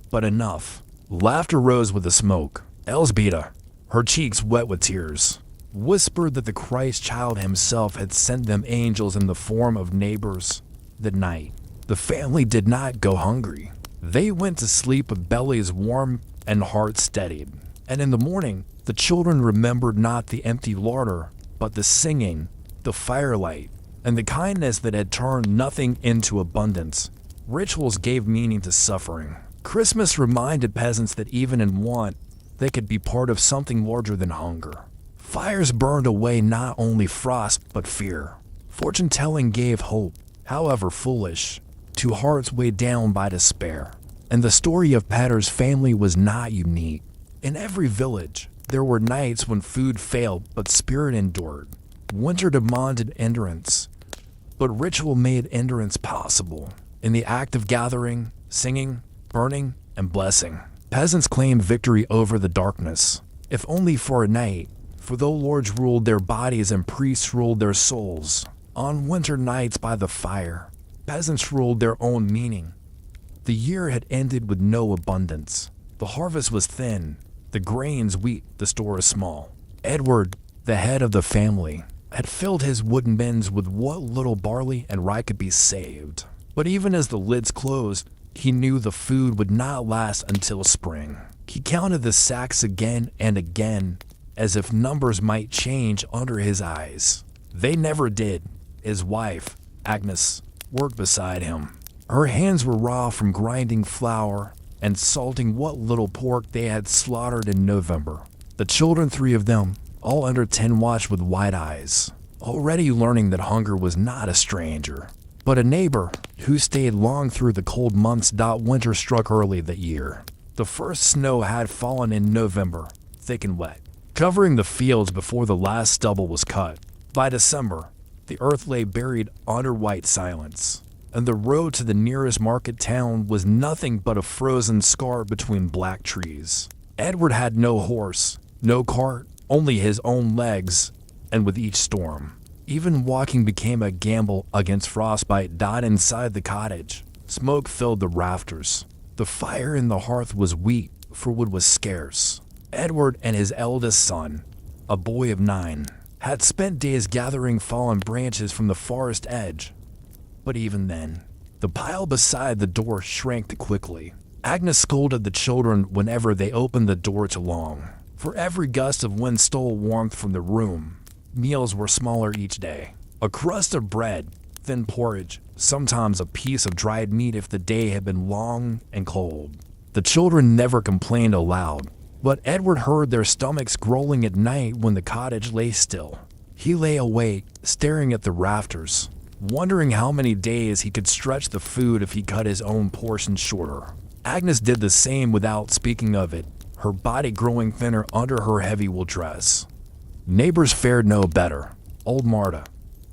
but enough. Laughter rose with the smoke. Elsbeta, her cheeks wet with tears, whispered that the Christ child himself had sent them angels in the form of neighbors. That night, the family did not go hungry. They went to sleep with bellies warm and hearts steadied. And in the morning, the children remembered not the empty larder, but the singing, the firelight, and the kindness that had turned nothing into abundance. Rituals gave meaning to suffering. Christmas reminded peasants that even in want, they could be part of something larger than hunger. Fires burned away not only frost, but fear. Fortune-telling gave hope, however foolish, to hearts weighed down by despair. And the story of Pater's family was not unique. In every village, there were nights when food failed, but spirit endured. Winter demanded endurance, but ritual endurance endurance possible. In the act of gathering, singing, burning, and blessing, peasants claimed victory over the darkness, if only for a night. For though lords ruled their bodies and priests ruled their souls, on winter nights by the fire, peasants ruled their own meaning. The year had ended with no abundance. The harvest was thin, the grains wheat, the store small. Edward, the head of the family, had filled his wooden bins with what little barley and rye could be saved. But even as the lids closed, he knew the food would not last until spring. He counted the sacks again and again, as if numbers might change under his eyes. They never did. His wife, Agnes, worked beside him. Her hands were raw from grinding flour and salting what little pork they had slaughtered in November. The children, 3 of them, all under 10, watched with wide eyes, already learning that hunger was not a stranger, but a neighbor who stayed long through the cold months. Winter struck early that year. The first snow had fallen in November, thick and wet, covering the fields before the last stubble was cut. By December, the earth lay buried under white silence, and the road to the nearest market town was nothing but a frozen scar between black trees. Edward had no horse, no cart, only his own legs, and with each storm, even walking became a gamble against frostbite. Inside the cottage, smoke filled the rafters. The fire in the hearth was weak, for wood was scarce. Edward and his eldest son, a boy of 9, had spent days gathering fallen branches from the forest edge. But even then, the pile beside the door shrank quickly. Agnes scolded the children whenever they opened the door too long. For every gust of wind stole warmth from the room. Meals were smaller each day. A crust of bread, thin porridge, sometimes a piece of dried meat if the day had been long and cold. The children never complained aloud, but Edward heard their stomachs growling at night when the cottage lay still. He lay awake, staring at the rafters, wondering how many days he could stretch the food if he cut his own portion shorter. Agnes did the same without speaking of it, her body growing thinner under her heavy wool dress. Neighbors fared no better. Old Marta,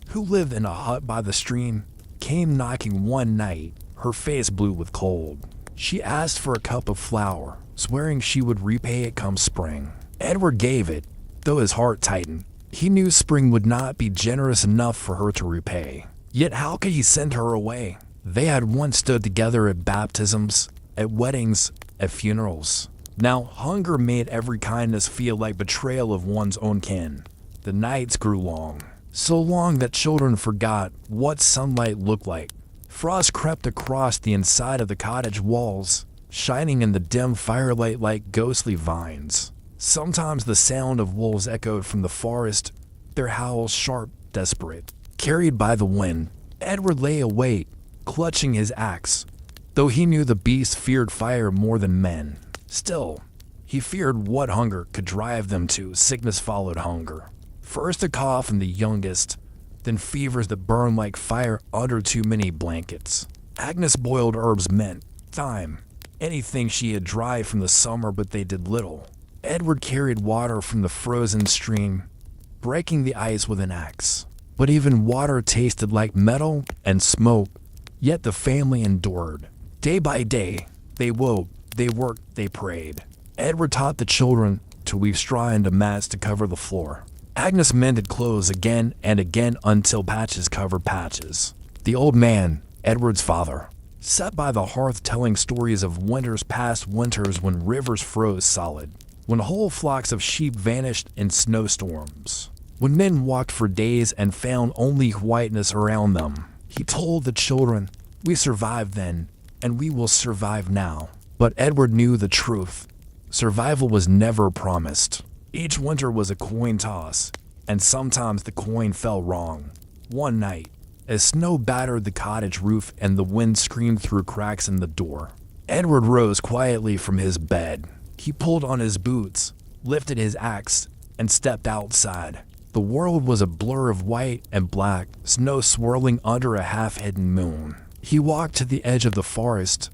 who lived in a hut by the stream, came knocking one night, her face blue with cold. She asked for a cup of flour, swearing she would repay it come spring. Edward gave it, though his heart tightened. He knew spring would not be generous enough for her to repay. Yet how could he send her away? They had once stood together at baptisms, at weddings, at funerals. Now hunger made every kindness feel like betrayal of one's own kin. The nights grew long, so long that children forgot what sunlight looked like. Frost crept across the inside of the cottage walls, shining in the dim firelight like ghostly vines. Sometimes the sound of wolves echoed from the forest, their howls sharp, desperate. Carried by the wind, Edward lay awake, clutching his axe, though he knew the beasts feared fire more than men. Still, he feared what hunger could drive them to. Sickness followed hunger. First a cough in the youngest, then fevers that burned like fire under too many blankets. Agnes boiled herbs, mint, thyme, anything she had dried from the summer, but they did little. Edward carried water from the frozen stream, breaking the ice with an axe. But even water tasted like metal and smoke, yet the family endured. Day by day, they woke, they worked, they prayed. Edward taught the children to weave straw into mats to cover the floor. Agnes mended clothes again and again until patches covered patches. The old man, Edward's father, sat by the hearth telling stories of winters past winters when rivers froze solid, when whole flocks of sheep vanished in snowstorms, when men walked for days and found only whiteness around them. He told the children, "We survived then, and we will survive now." But Edward knew the truth. Survival was never promised. Each winter was a coin toss, and sometimes the coin fell wrong. One night, as snow battered the cottage roof and the wind screamed through cracks in the door, Edward rose quietly from his bed. He pulled on his boots, lifted his axe, and stepped outside. The world was a blur of white and black, snow swirling under a half-hidden moon. He walked to the edge of the forest,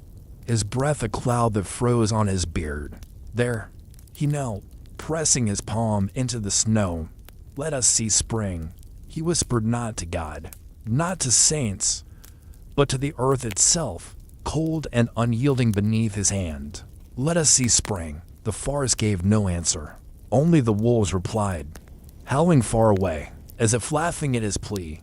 his breath a cloud that froze on his beard. There, he knelt, pressing his palm into the snow. "Let us see spring," he whispered, not to God, not to saints, but to the earth itself, cold and unyielding beneath his hand. "Let us see spring." The forest gave no answer. Only the wolves replied, howling far away, as if laughing at his plea.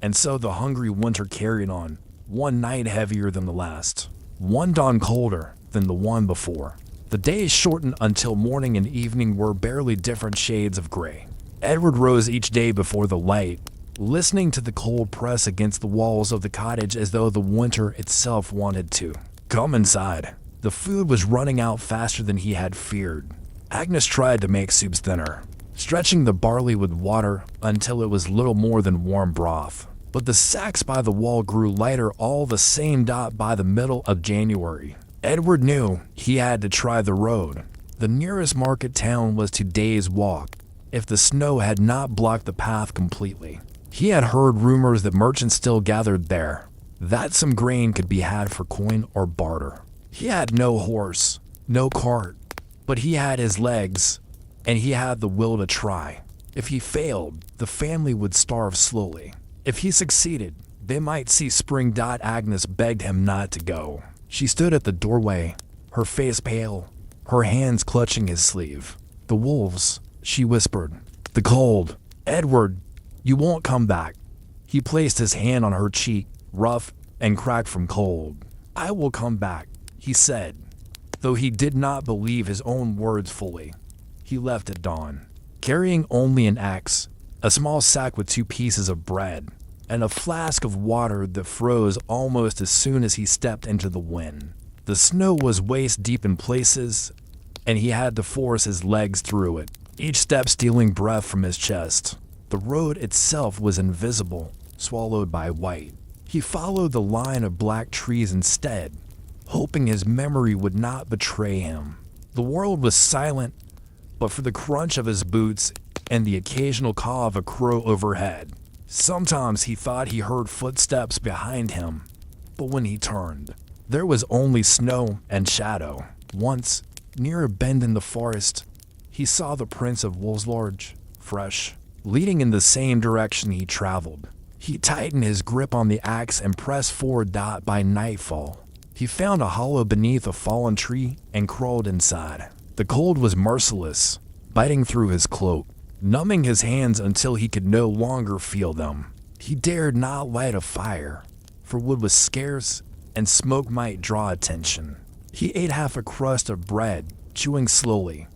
And so the hungry winter carried on, one night heavier than the last, one dawn colder than the one before. The days shortened until morning and evening were barely different shades of gray. Edward rose each day before the light, listening to the cold press against the walls of the cottage as though the winter itself wanted to come inside. The food was running out faster than he had feared. Agnes tried to make soups thinner, stretching the barley with water until it was little more than warm broth. But the sacks by the wall grew lighter all the same. By the middle of January, Edward knew he had to try the road. The nearest market town was 2 days' walk, if the snow had not blocked the path completely. He had heard rumors that merchants still gathered there, that some grain could be had for coin or barter. He had no horse, no cart, but he had his legs, and he had the will to try. If he failed, the family would starve slowly. If he succeeded, they might see spring. Agnes begged him not to go. She stood at the doorway, her face pale, her hands clutching his sleeve. "The wolves," she whispered. "The cold. Edward, you won't come back." He placed his hand on her cheek, rough and cracked from cold. "I will come back," he said, though he did not believe his own words fully. He left at dawn, carrying only an axe, a small sack with 2 pieces of bread, and a flask of water that froze almost as soon as he stepped into the wind. The snow was waist deep in places, and he had to force his legs through it, each step stealing breath from his chest. The road itself was invisible, swallowed by white. He followed the line of black trees instead, hoping his memory would not betray him. The world was silent, but for the crunch of his boots and the occasional caw of a crow overhead. Sometimes he thought he heard footsteps behind him, but when he turned, there was only snow and shadow. Once, near a bend in the forest, he saw the prints of wolves large, fresh, leading in the same direction he traveled. He tightened his grip on the axe and pressed forward. By nightfall, he found a hollow beneath a fallen tree and crawled inside. The cold was merciless, biting through his cloak, numbing his hands until he could no longer feel them. He dared not light a fire, for wood was scarce and smoke might draw attention. He ate half a crust of bread, chewing slowly,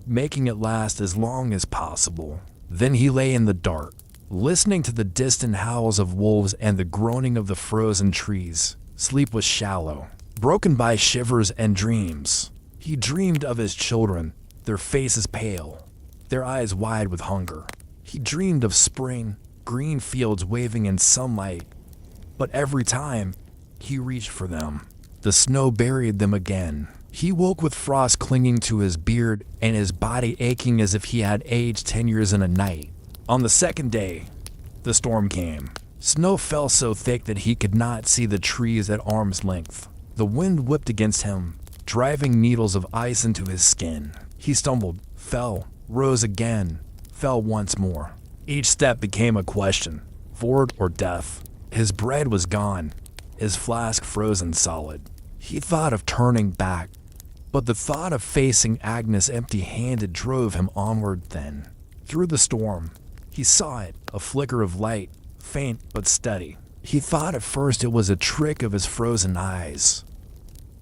making it last as long as possible. Then he lay in the dark, listening to the distant howls of wolves and the groaning of the frozen trees. Sleep was shallow, broken by shivers and dreams. He dreamed of his children, their faces pale, their eyes wide with hunger. He dreamed of spring, green fields waving in sunlight, but every time he reached for them, the snow buried them again. He woke with frost clinging to his beard and his body aching as if he had aged 10 years in a night. On the second day, the storm came. Snow fell so thick that he could not see the trees at arm's length. The wind whipped against him, driving needles of ice into his skin. He stumbled, fell, rose again, fell once more. Each step became a question, forward or death. His bread was gone, his flask frozen solid. He thought of turning back, but the thought of facing Agnes empty-handed drove him onward then. Through the storm, he saw it, a flicker of light, faint but steady. He thought at first it was a trick of his frozen eyes,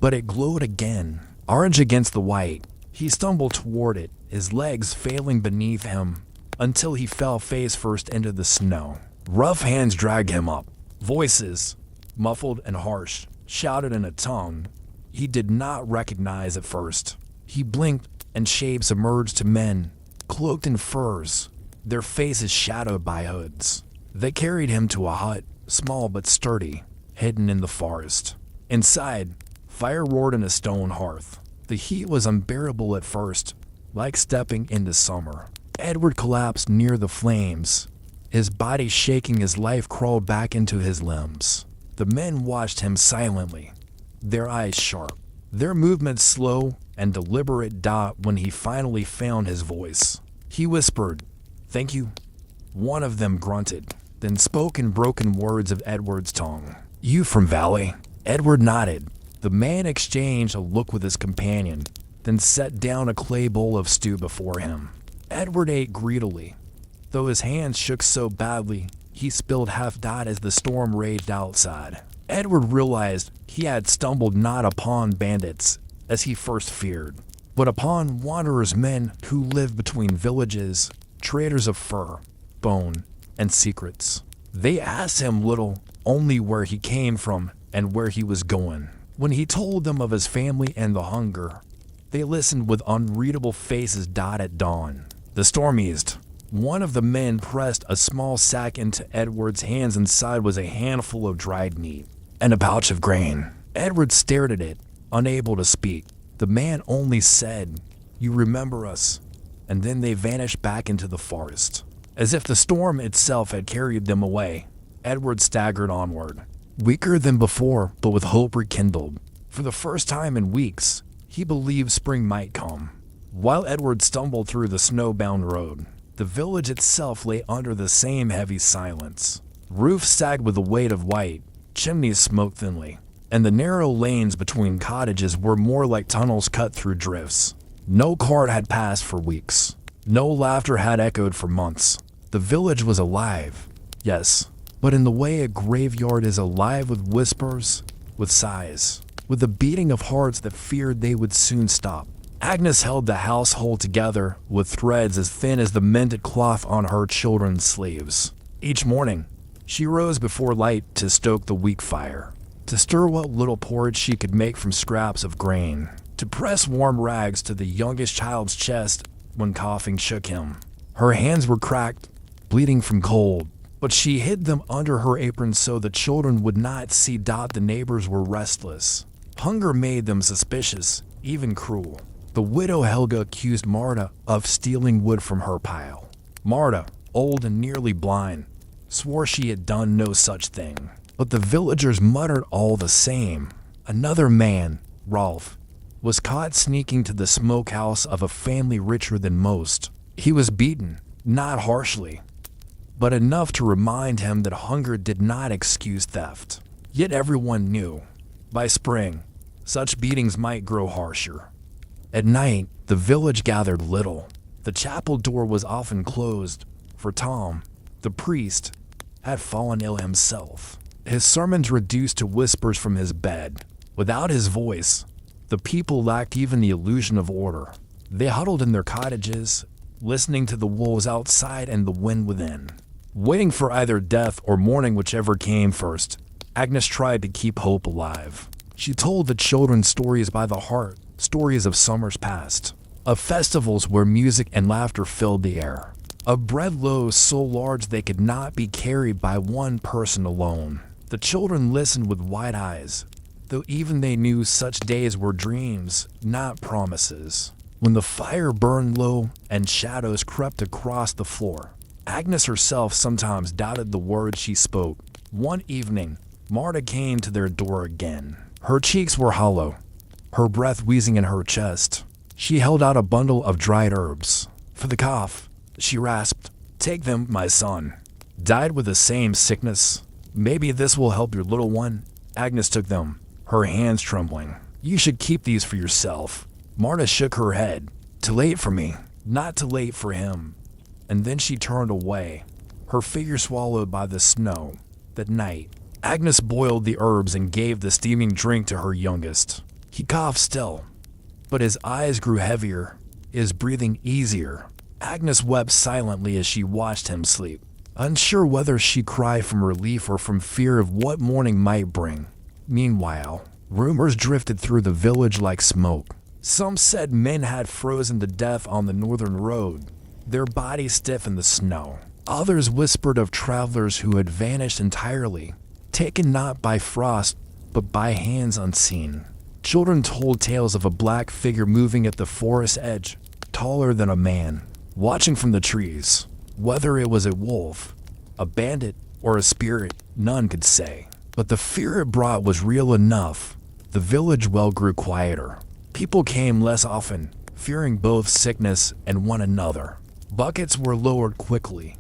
but it glowed again, orange against the white. He stumbled toward it, his legs failing beneath him, until he fell face first into the snow. Rough hands dragged him up. Voices, muffled and harsh, shouted in a tongue he did not recognize at first. He blinked, and shapes emerged to men, cloaked in furs, their faces shadowed by hoods. They carried him to a hut, small but sturdy, hidden in the forest. Inside, fire roared in a stone hearth. The heat was unbearable at first, like stepping into summer. Edward collapsed near the flames, his body shaking as life crawled back into his limbs. The men watched him silently, their eyes sharp, their movements slow and deliberate. When he finally found his voice, he whispered, "Thank you." One of them grunted, then spoke in broken words of Edward's tongue. "You from Valley?" Edward nodded. The man exchanged a look with his companion, then set down a clay bowl of stew before him. Edward ate greedily, though his hands shook so badly he spilled half. As the storm raged outside, Edward realized he had stumbled not upon bandits, as he first feared, but upon wanderers, men who lived between villages, traders of fur, bone, and secrets. They asked him little, only where he came from and where he was going. When he told them of his family and the hunger, they listened with unreadable faces. At dawn, the storm eased. One of the men pressed a small sack into Edward's hands. Inside was a handful of dried meat and a pouch of grain. Edward stared at it, unable to speak. The man only said, "You remember us," and then they vanished back into the forest, as if the storm itself had carried them away. Edward staggered onward, weaker than before, but with hope rekindled. For the first time in weeks, he believed spring might come. While Edward stumbled through the snow-bound road, the village itself lay under the same heavy silence. Roofs sagged with the weight of white, chimneys smoked thinly, and the narrow lanes between cottages were more like tunnels cut through drifts. No cart had passed for weeks. No laughter had echoed for months. The village was alive, yes, but in the way a graveyard is alive, with whispers, with sighs, with the beating of hearts that feared they would soon stop. Agnes held the household together with threads as thin as the mended cloth on her children's sleeves. Each morning, she rose before light to stoke the weak fire, to stir what little porridge she could make from scraps of grain, to press warm rags to the youngest child's chest when coughing shook him. Her hands were cracked, bleeding from cold, but she hid them under her apron so the children would not see. The neighbors were restless. Hunger made them suspicious, even cruel. The widow Helga accused Marta of stealing wood from her pile. Marta, old and nearly blind, swore she had done no such thing. But the villagers muttered all the same. Another man, Rolf, was caught sneaking to the smokehouse of a family richer than most. He was beaten, not harshly, but enough to remind him that hunger did not excuse theft. Yet everyone knew, by spring, such beatings might grow harsher. At night, the village gathered little. The chapel door was often closed, for Tom, the priest, had fallen ill himself. His sermons reduced to whispers from his bed. Without his voice, the people lacked even the illusion of order. They huddled in their cottages, listening to the wolves outside and the wind within. Waiting for either death or morning, whichever came first, Agnes tried to keep hope alive. She told the children stories by the heart, stories of summers past, of festivals where music and laughter filled the air, of bread loaves so large they could not be carried by one person alone. The children listened with wide eyes, though even they knew such days were dreams, not promises. When the fire burned low and shadows crept across the floor, Agnes herself sometimes doubted the words she spoke. One evening, Marta came to their door again. Her cheeks were hollow, her breath wheezing in her chest. She held out a bundle of dried herbs. For the cough, she rasped, "Take them, my son. Died with the same sickness. Maybe this will help your little one." Agnes took them, her hands trembling. "You should keep these for yourself." Marta shook her head. "Too late for me, not too late for him." And then she turned away, her figure swallowed by the snow. That night, Agnes boiled the herbs and gave the steaming drink to her youngest. He coughed still, but his eyes grew heavier, his breathing easier. Agnes wept silently as she watched him sleep, unsure whether she cried from relief or from fear of what morning might bring. Meanwhile, rumors drifted through the village like smoke. Some said men had frozen to death on the northern road, their bodies stiff in the snow. Others whispered of travelers who had vanished entirely, taken not by frost, but by hands unseen. Children told tales of a black figure moving at the forest edge, taller than a man, watching from the trees. Whether it was a wolf, a bandit, or a spirit, none could say. But the fear it brought was real enough. The village well grew quieter. People came less often, fearing both sickness and one another. Buckets were lowered quickly,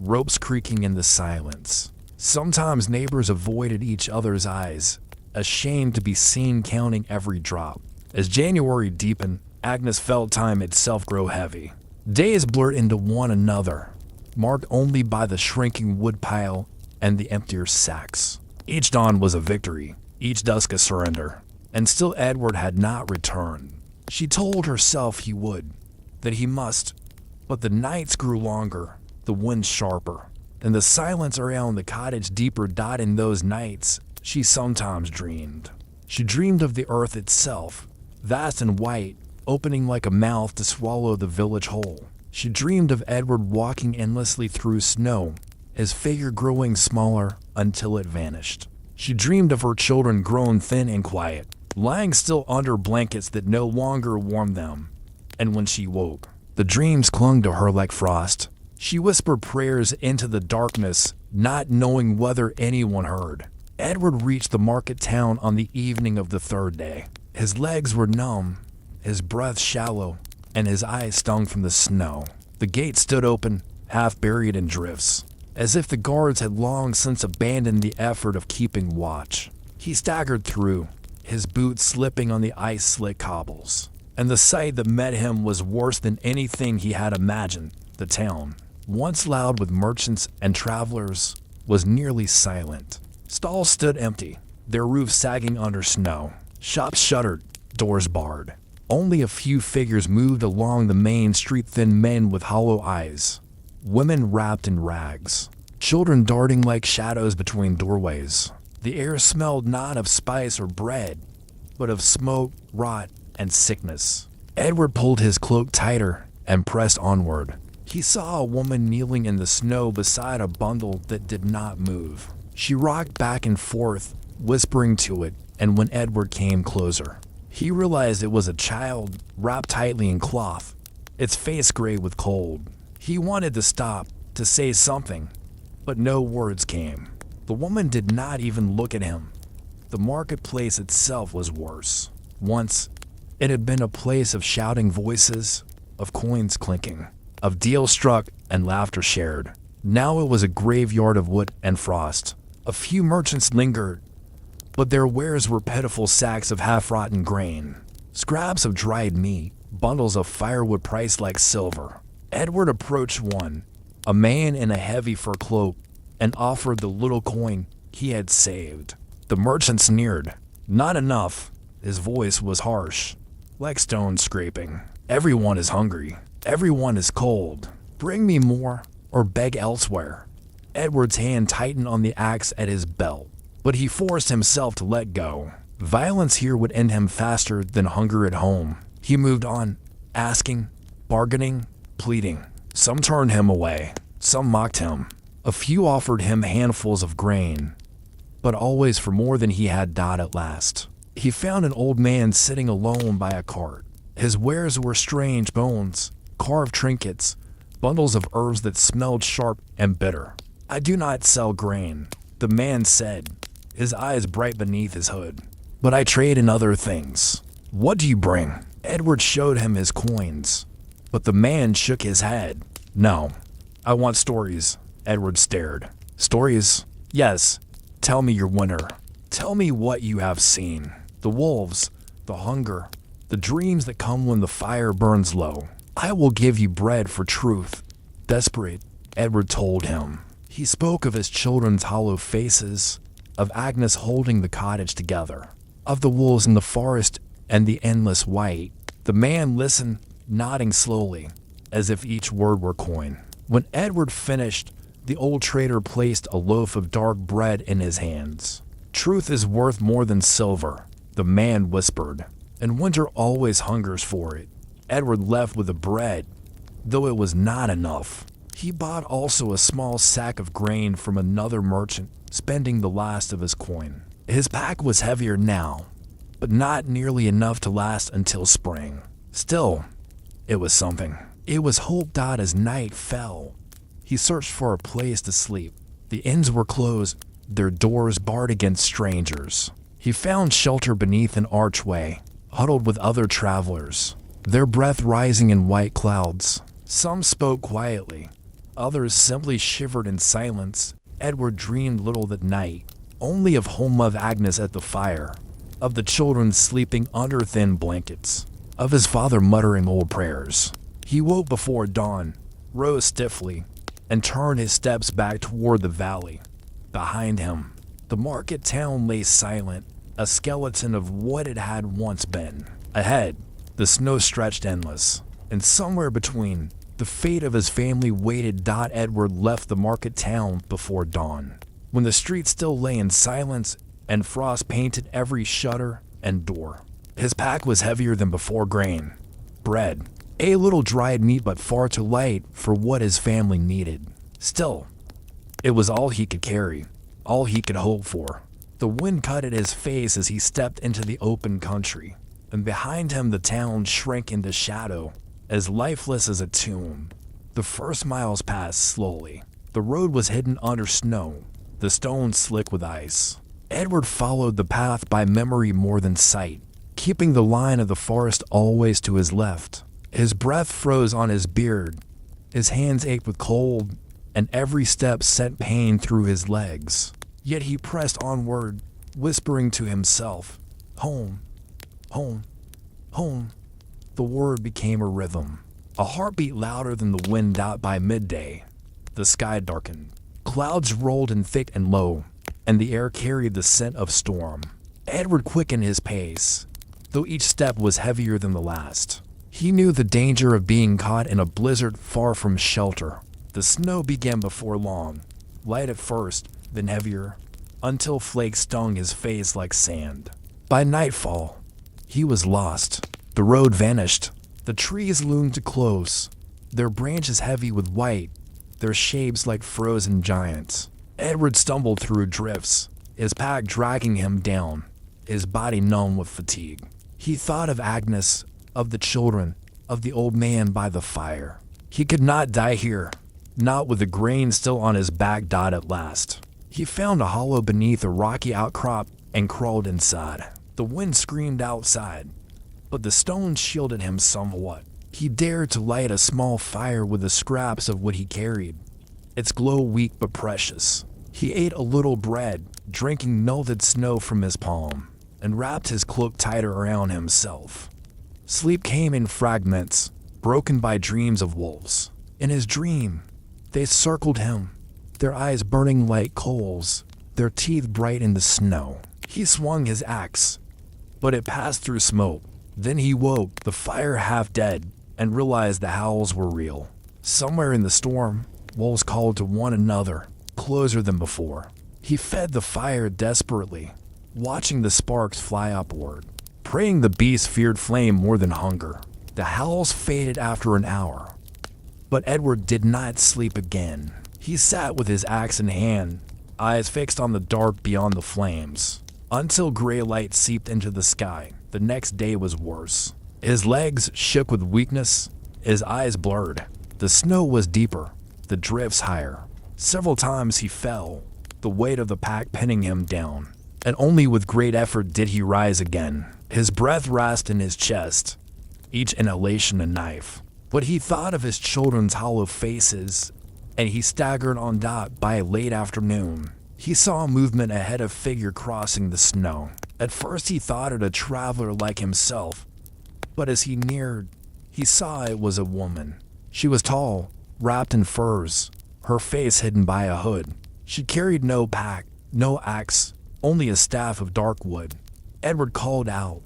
ropes creaking in the silence. Sometimes neighbors avoided each other's eyes, ashamed to be seen counting every drop. As January deepened, Agnes felt time itself grow heavy. Days blurred into one another, marked only by the shrinking woodpile and the emptier sacks. Each dawn was a victory, each dusk a surrender, and still Edward had not returned. She told herself he would, that he must, but the nights grew longer, the wind sharper, and the silence around the cottage deeper. In those nights, she sometimes dreamed. She dreamed of the earth itself, vast and white, opening like a mouth to swallow the village whole. She dreamed of Edward walking endlessly through snow, his figure growing smaller until it vanished. She dreamed of her children grown thin and quiet, lying still under blankets that no longer warmed them. And when she woke, the dreams clung to her like frost. She whispered prayers into the darkness, not knowing whether anyone heard. Edward reached the market town on the evening of the third day. His legs were numb, his breath shallow, and his eyes stung from the snow. The gate stood open, half buried in drifts, as if the guards had long since abandoned the effort of keeping watch. He staggered through, his boots slipping on the ice-slick cobbles, and the sight that met him was worse than anything he had imagined. The town, once loud with merchants and travelers, was nearly silent. Stalls stood empty, their roofs sagging under snow. Shops shuttered, doors barred. Only a few figures moved along the main street, thin men with hollow eyes, women wrapped in rags, children darting like shadows between doorways. The air smelled not of spice or bread, but of smoke, rot, and sickness. Edward pulled his cloak tighter and pressed onward. He saw a woman kneeling in the snow beside a bundle that did not move. She rocked back and forth, whispering to it, and when Edward came closer, he realized it was a child wrapped tightly in cloth, its face gray with cold. He wanted to stop, to say something, but no words came. The woman did not even look at him. The marketplace itself was worse. Once, it had been a place of shouting voices, of coins clinking, of deals struck and laughter shared. Now it was a graveyard of wood and frost. A few merchants lingered, but their wares were pitiful sacks of half-rotten grain, scraps of dried meat, bundles of firewood priced like silver. Edward approached one, a man in a heavy fur cloak, and offered the little coin he had saved. The merchant sneered. Not enough. His voice was harsh, like stone scraping. Everyone is hungry. Everyone is cold. Bring me more, or beg elsewhere. Edward's hand tightened on the axe at his belt, but he forced himself to let go. Violence here would end him faster than hunger at home. He moved on, asking, bargaining, pleading. Some turned him away. Some mocked him. A few offered him handfuls of grain, but always for more than he had got at last. He found an old man sitting alone by a cart. His wares were strange bones, carved trinkets, bundles of herbs that smelled sharp and bitter. I do not sell grain, the man said, his eyes bright beneath his hood, but I trade in other things. What do you bring? Edward showed him his coins, but the man shook his head. No, I want stories. Edward stared. Stories? Yes. Tell me your winter. Tell me what you have seen. The wolves, the hunger, the dreams that come when the fire burns low. I will give you bread for truth. Desperate, Edward told him. He spoke of his children's hollow faces, of Agnes holding the cottage together, of the wolves in the forest and the endless white. The man listened, nodding slowly, as if each word were coin. When Edward finished, the old trader placed a loaf of dark bread in his hands. Truth is worth more than silver, the man whispered, and winter always hungers for it. Edward left with the bread, though it was not enough. He bought also a small sack of grain from another merchant, spending the last of his coin. His pack was heavier now, but not nearly enough to last until spring. Still, it was something. It was hope. As night fell, he searched for a place to sleep. The inns were closed, their doors barred against strangers. He found shelter beneath an archway, huddled with other travelers, their breath rising in white clouds. Some spoke quietly, others simply shivered in silence. Edward dreamed little that night, only of home, of Agnes at the fire, of the children sleeping under thin blankets, of his father muttering old prayers. He woke before dawn, rose stiffly, and turned his steps back toward the valley. Behind him, the market town lay silent, a skeleton of what it had once been. Ahead, the snow stretched endless, and somewhere between, the fate of his family waited. Edward left the market town before dawn, when the street still lay in silence and frost painted every shutter and door. His pack was heavier than before. Grain, bread, a little dried meat, but far too light for what his family needed. Still, it was all he could carry, all he could hope for. The wind cut at his face as he stepped into the open country, and behind him the town shrank into shadow, as lifeless as a tomb. The first miles passed slowly. The road was hidden under snow, the stones slick with ice. Edward followed the path by memory more than sight, keeping the line of the forest always to his left. His breath froze on his beard, his hands ached with cold, and every step sent pain through his legs. Yet he pressed onward, whispering to himself, "Home, home, home." The word became a rhythm, a heartbeat louder than the wind. Out by midday, the sky darkened. Clouds rolled in thick and low, and the air carried the scent of storm. Edward quickened his pace, though each step was heavier than the last. He knew the danger of being caught in a blizzard far from shelter. The snow began before long, light at first, then heavier, until flakes stung his face like sand. By nightfall, he was lost. The road vanished. The trees loomed close, their branches heavy with white, their shapes like frozen giants. Edward stumbled through drifts, his pack dragging him down, his body numb with fatigue. He thought of Agnes, of the children, of the old man by the fire. He could not die here, not with the grain still on his back at last. He found a hollow beneath a rocky outcrop and crawled inside. The wind screamed outside, but the stones shielded him somewhat. He dared to light a small fire with the scraps of what he carried, its glow weak but precious. He ate a little bread, drinking melted snow from his palm, and wrapped his cloak tighter around himself. Sleep came in fragments, broken by dreams of wolves. In his dream, they circled him, their eyes burning like coals, their teeth bright in the snow. He swung his axe, but it passed through smoke. Then he woke, the fire half dead, and realized the howls were real. Somewhere in the storm, wolves called to one another, closer than before. He fed the fire desperately, watching the sparks fly upward, praying the beast feared flame more than hunger. The howls faded after an hour, but Edward did not sleep again. He sat with his axe in hand, eyes fixed on the dark beyond the flames, until gray light seeped into the sky. The next day was worse. His legs shook with weakness, his eyes blurred. The snow was deeper, the drifts higher. Several times he fell, the weight of the pack pinning him down, and only with great effort did he rise again. His breath rasped in his chest, each inhalation a knife. But he thought of his children's hollow faces, and he staggered on Dot by late afternoon. He saw a movement ahead, a figure crossing the snow. At first he thought it a traveler like himself, but as he neared, he saw it was a woman. She was tall, wrapped in furs, her face hidden by a hood. She carried no pack, no axe, only a staff of dark wood. Edward called out,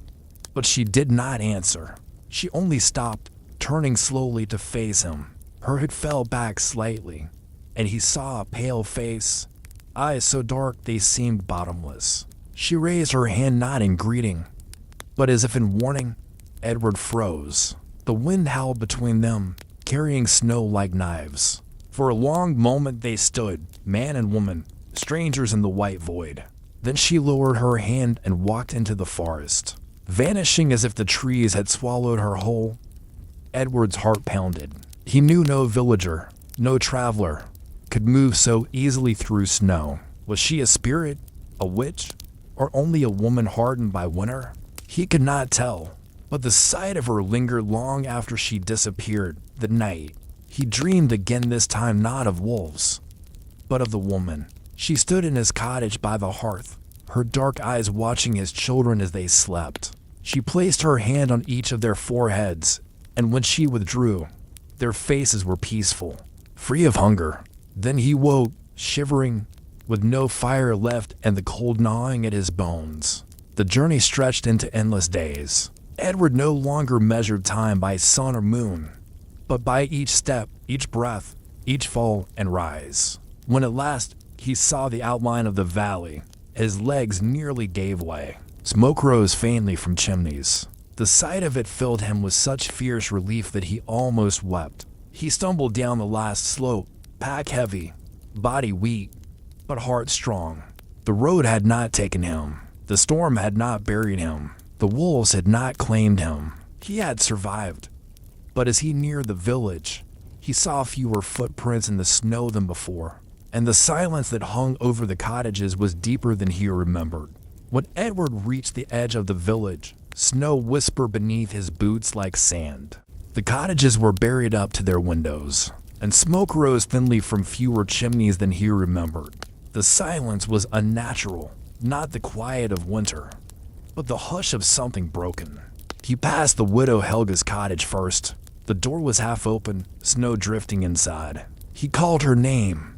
but she did not answer. She only stopped, turning slowly to face him. Her hood fell back slightly, and he saw a pale face, eyes so dark they seemed bottomless. She raised her hand not in greeting, but as if in warning. Edward froze. The wind howled between them, carrying snow like knives. For a long moment they stood, man and woman, strangers in the white void. Then she lowered her hand and walked into the forest, vanishing as if the trees had swallowed her whole. Edward's heart pounded. He knew no villager, no traveler, could move so easily through snow. Was she a spirit, a witch, or only a woman hardened by winter? He could not tell, but the sight of her lingered long after she disappeared. The night, he dreamed again, this time not of wolves, but of the woman. She stood in his cottage by the hearth, her dark eyes watching his children as they slept. She placed her hand on each of their foreheads, and when she withdrew, their faces were peaceful, free of hunger. Then he woke, shivering, with no fire left and the cold gnawing at his bones. The journey stretched into endless days. Edward no longer measured time by sun or moon, but by each step, each breath, each fall and rise. When at last he saw the outline of the valley, his legs nearly gave way. Smoke rose faintly from chimneys. The sight of it filled him with such fierce relief that he almost wept. He stumbled down the last slope, pack heavy, body weak, but heart strong. The road had not taken him. The storm had not buried him. The wolves had not claimed him. He had survived. But as he neared the village, he saw fewer footprints in the snow than before, and the silence that hung over the cottages was deeper than he remembered. When Edward reached the edge of the village, snow whispered beneath his boots like sand. The cottages were buried up to their windows, and smoke rose thinly from fewer chimneys than he remembered. The silence was unnatural, not the quiet of winter, but the hush of something broken. He passed the widow Helga's cottage first. The door was half open, snow drifting inside. He called her name,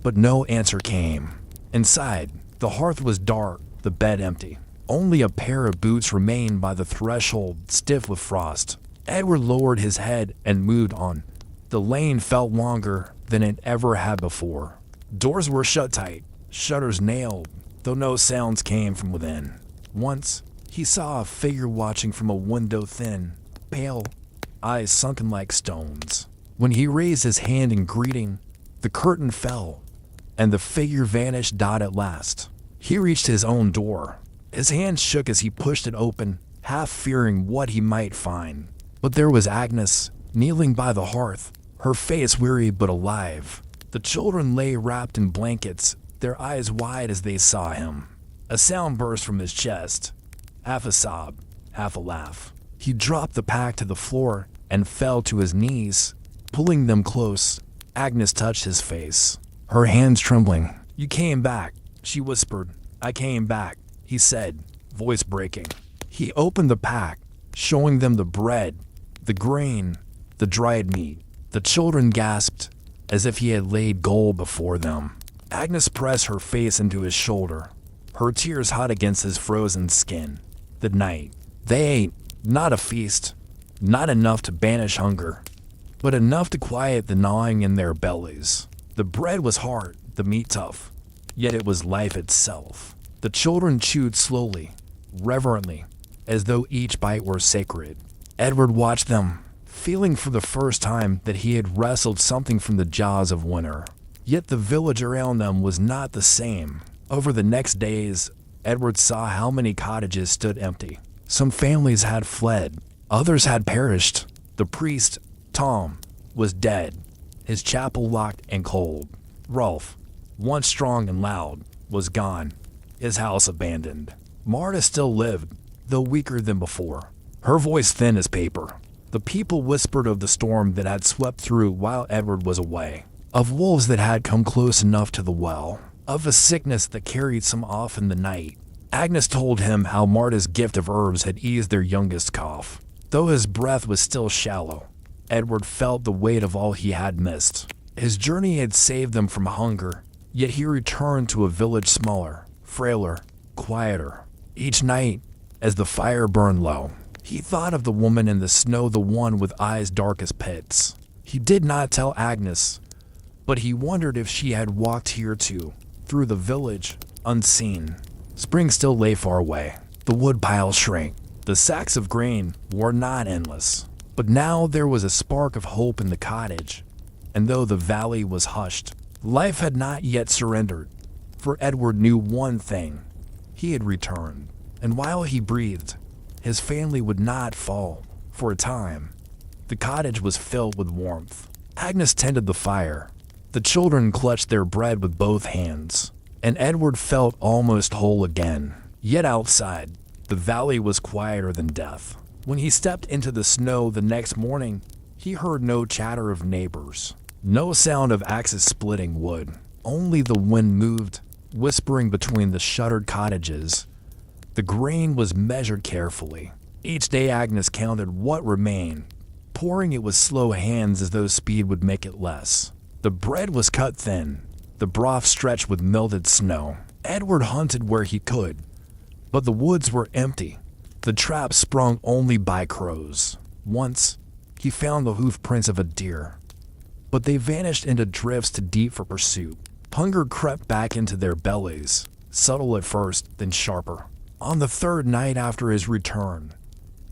but no answer came. Inside, the hearth was dark, the bed empty. Only a pair of boots remained by the threshold, stiff with frost. Edward lowered his head and moved on. The lane felt longer than it ever had before. Doors were shut tight, shutters nailed, though no sounds came from within. Once, he saw a figure watching from a window, thin, pale, eyes sunken like stones. When he raised his hand in greeting, the curtain fell, and the figure vanished at last. He reached his own door. His hand shook as he pushed it open, half fearing what he might find. But there was Agnes, kneeling by the hearth, her face weary but alive. The children lay wrapped in blankets, their eyes wide as they saw him. A sound burst from his chest, half a sob, half a laugh. He dropped the pack to the floor and fell to his knees. Pulling them close, Agnes touched his face, her hands trembling. "You came back," she whispered. "I came back," he said, voice breaking. He opened the pack, showing them the bread, the grain, the dried meat. The children gasped, as if he had laid gold before them. Agnes pressed her face into his shoulder, her tears hot against his frozen skin. The night. They ate, not a feast, not enough to banish hunger, but enough to quiet the gnawing in their bellies. The bread was hard, the meat tough, yet it was life itself. The children chewed slowly, reverently, as though each bite were sacred. Edward watched them, feeling for the first time that he had wrestled something from the jaws of winter. Yet the village around them was not the same. Over the next days, Edward saw how many cottages stood empty. Some families had fled, others had perished. The priest, Tom, was dead, his chapel locked and cold. Rolf, once strong and loud, was gone, his house abandoned. Marta still lived, though weaker than before, her voice thin as paper. The people whispered of the storm that had swept through while Edward was away, of wolves that had come close enough to the well, of a sickness that carried some off in the night. Agnes told him how Marta's gift of herbs had eased their youngest cough. Though his breath was still shallow, Edward felt the weight of all he had missed. His journey had saved them from hunger, yet he returned to a village smaller, frailer, quieter. Each night, as the fire burned low, he thought of the woman in the snow, the one with eyes dark as pits. He did not tell Agnes, but he wondered if she had walked here too, through the village, unseen. Spring still lay far away. The wood pile shrank. The sacks of grain were not endless. But now there was a spark of hope in the cottage. And though the valley was hushed, life had not yet surrendered. For Edward knew one thing. He had returned. And while he breathed, his family would not fall. For a time, the cottage was filled with warmth. Agnes tended the fire. The children clutched their bread with both hands, and Edward felt almost whole again. Yet outside, the valley was quieter than death. When he stepped into the snow the next morning, he heard no chatter of neighbors, no sound of axes splitting wood. Only the wind moved, whispering between the shuttered cottages. The grain was measured carefully. Each day Agnes counted what remained, pouring it with slow hands as though speed would make it less. The bread was cut thin, the broth stretched with melted snow. Edward hunted where he could, but the woods were empty, the traps sprung only by crows. Once, he found the hoof prints of a deer, but they vanished into drifts too deep for pursuit. Hunger crept back into their bellies, subtle at first, then sharper. On the third night after his return,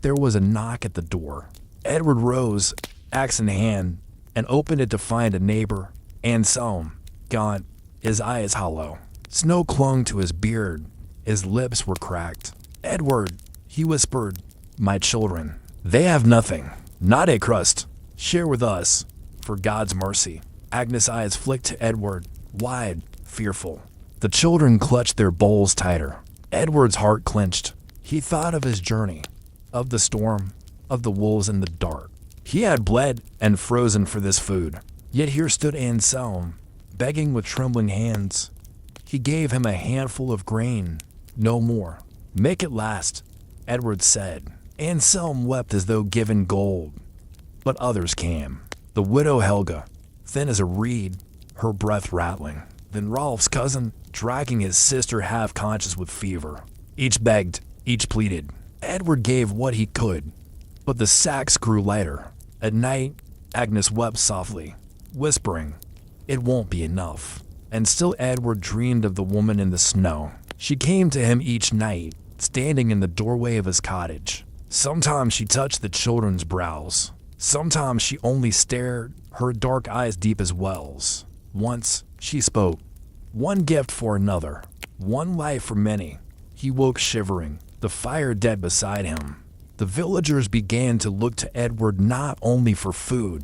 there was a knock at the door. Edward rose, axe in hand, and opened it to find a neighbor, Anselm, gaunt, his eyes hollow. Snow clung to his beard, his lips were cracked. "Edward," he whispered, "my children, they have nothing, not a crust. Share with us, for God's mercy." Agnes' eyes flicked to Edward, wide, fearful. The children clutched their bowls tighter. Edward's heart clenched. He thought of his journey, of the storm, of the wolves in the dark. He had bled and frozen for this food. Yet here stood Anselm, begging with trembling hands. He gave him a handful of grain, no more. "Make it last," Edward said. Anselm wept as though given gold. But others came. The widow Helga, thin as a reed, her breath rattling. Then Rolf's cousin, dragging his sister half-conscious with fever. Each begged, each pleaded. Edward gave what he could, but the sacks grew lighter. At night, Agnes wept softly, whispering, "It won't be enough." And still Edward dreamed of the woman in the snow. She came to him each night, standing in the doorway of his cottage. Sometimes she touched the children's brows. Sometimes she only stared, her dark eyes deep as wells. Once, she spoke. One gift for another. One life for many. He woke shivering, the fire dead beside him. The villagers began to look to Edward not only for food,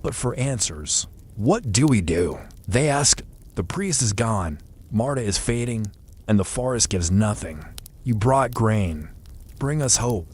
but for answers. What do we do? They asked. The priest is gone, Marta is fading, and the forest gives nothing. You brought grain. Bring us hope.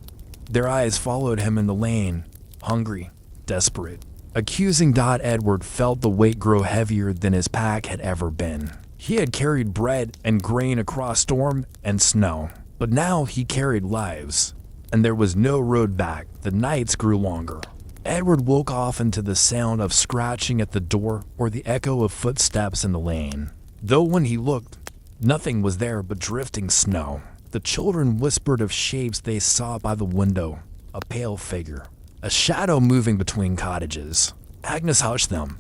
Their eyes followed him in the lane, hungry, desperate. Accusing Edward felt the weight grow heavier than his pack had ever been. He had carried bread and grain across storm and snow, but now he carried lives, and there was no road back. The nights grew longer. Edward woke often to the sound of scratching at the door or the echo of footsteps in the lane. Though when he looked, nothing was there but drifting snow. The children whispered of shapes they saw by the window, a pale figure, a shadow moving between cottages. Agnes hushed them,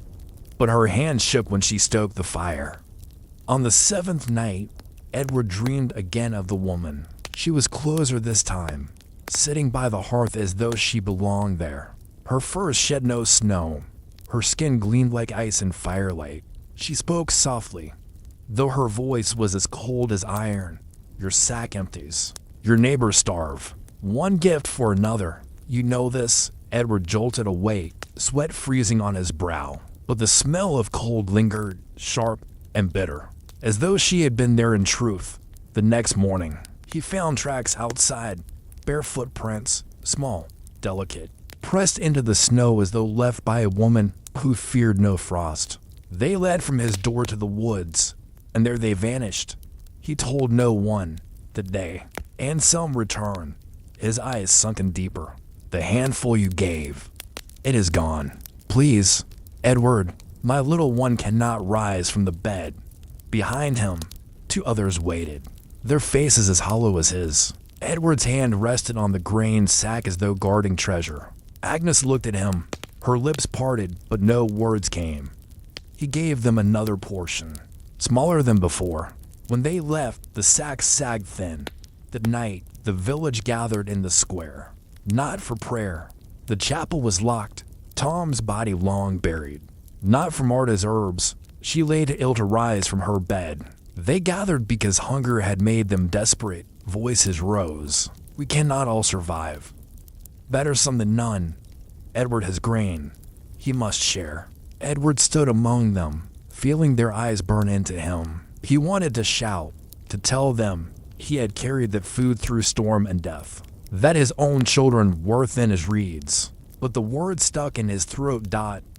but her hand shook when she stoked the fire. On the seventh night, Edward dreamed again of the woman. She was closer this time, sitting by the hearth as though she belonged there. Her fur shed no snow. Her skin gleamed like ice in firelight. She spoke softly, though her voice was as cold as iron. Your sack empties. Your neighbors starve. One gift for another. You know this? Edward jolted awake, sweat freezing on his brow. But the smell of cold lingered, sharp and bitter, as though she had been there in truth. The next morning, he found tracks outside, bare footprints, small, delicate, pressed into the snow as though left by a woman who feared no frost. They led from his door to the woods, and there they vanished. He told no one the day. Anselm returned, his eyes sunken deeper. The handful you gave, it is gone. Please, Edward, my little one cannot rise from the bed. Behind him, two others waited, their faces as hollow as his. Edward's hand rested on the grain sack as though guarding treasure. Agnes looked at him, her lips parted, but no words came. He gave them another portion, smaller than before. When they left, the sack sagged thin. That night, the village gathered in the square, not for prayer. The chapel was locked, Tom's body long buried. Not for Marta's herbs, she lay too ill to rise from her bed. They gathered because hunger had made them desperate. Voices rose. We cannot all survive. Better some than none. Edward has grain. He must share. Edward stood among them, feeling their eyes burn into him. He wanted to shout, to tell them he had carried the food through storm and death, that his own children were thin as reeds. But the word stuck in his throat.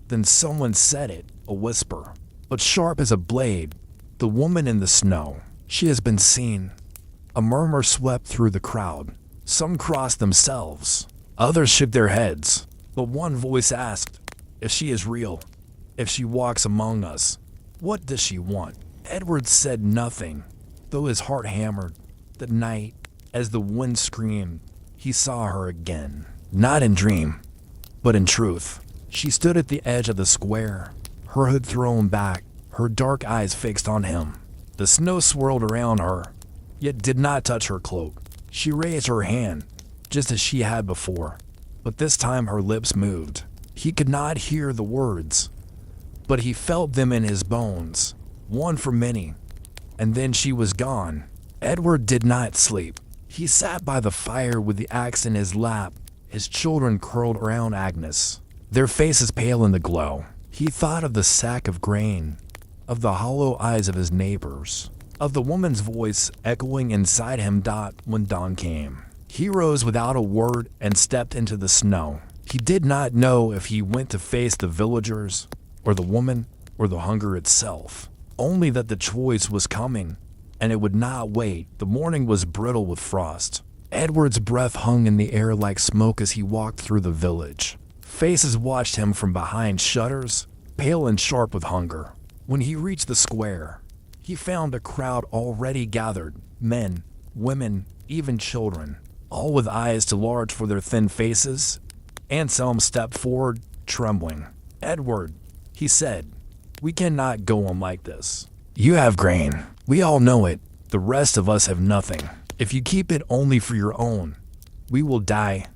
Then someone said it, a whisper, but sharp as a blade. The woman in the snow. She has been seen. A murmur swept through the crowd. Some crossed themselves. Others shook their heads. But one voice asked, if she is real, if she walks among us, what does she want? Edward said nothing, though his heart hammered. That night, as the wind screamed, he saw her again. Not in dream, but in truth. She stood at the edge of the square, her hood thrown back, her dark eyes fixed on him. The snow swirled around her, yet did not touch her cloak. She raised her hand, just as she had before, but this time her lips moved. He could not hear the words, but he felt them in his bones. One for many, and then she was gone. Edward did not sleep. He sat by the fire with the axe in his lap, his children curled around Agnes, their faces pale in the glow. He thought of the sack of grain, of the hollow eyes of his neighbors, of the woman's voice echoing inside him. When dawn came, he rose without a word and stepped into the snow. He did not know if he went to face the villagers, or the woman, or the hunger itself. Only that the choice was coming, and it would not wait. The morning was brittle with frost. Edward's breath hung in the air like smoke as he walked through the village. Faces watched him from behind shutters, pale and sharp with hunger. When he reached the square, he found a crowd already gathered, men, women, even children, all with eyes too large for their thin faces. Anselm stepped forward, trembling. Edward, he said, we cannot go on like this. You have grain. We all know it. The rest of us have nothing. If you keep it only for your own, we will die."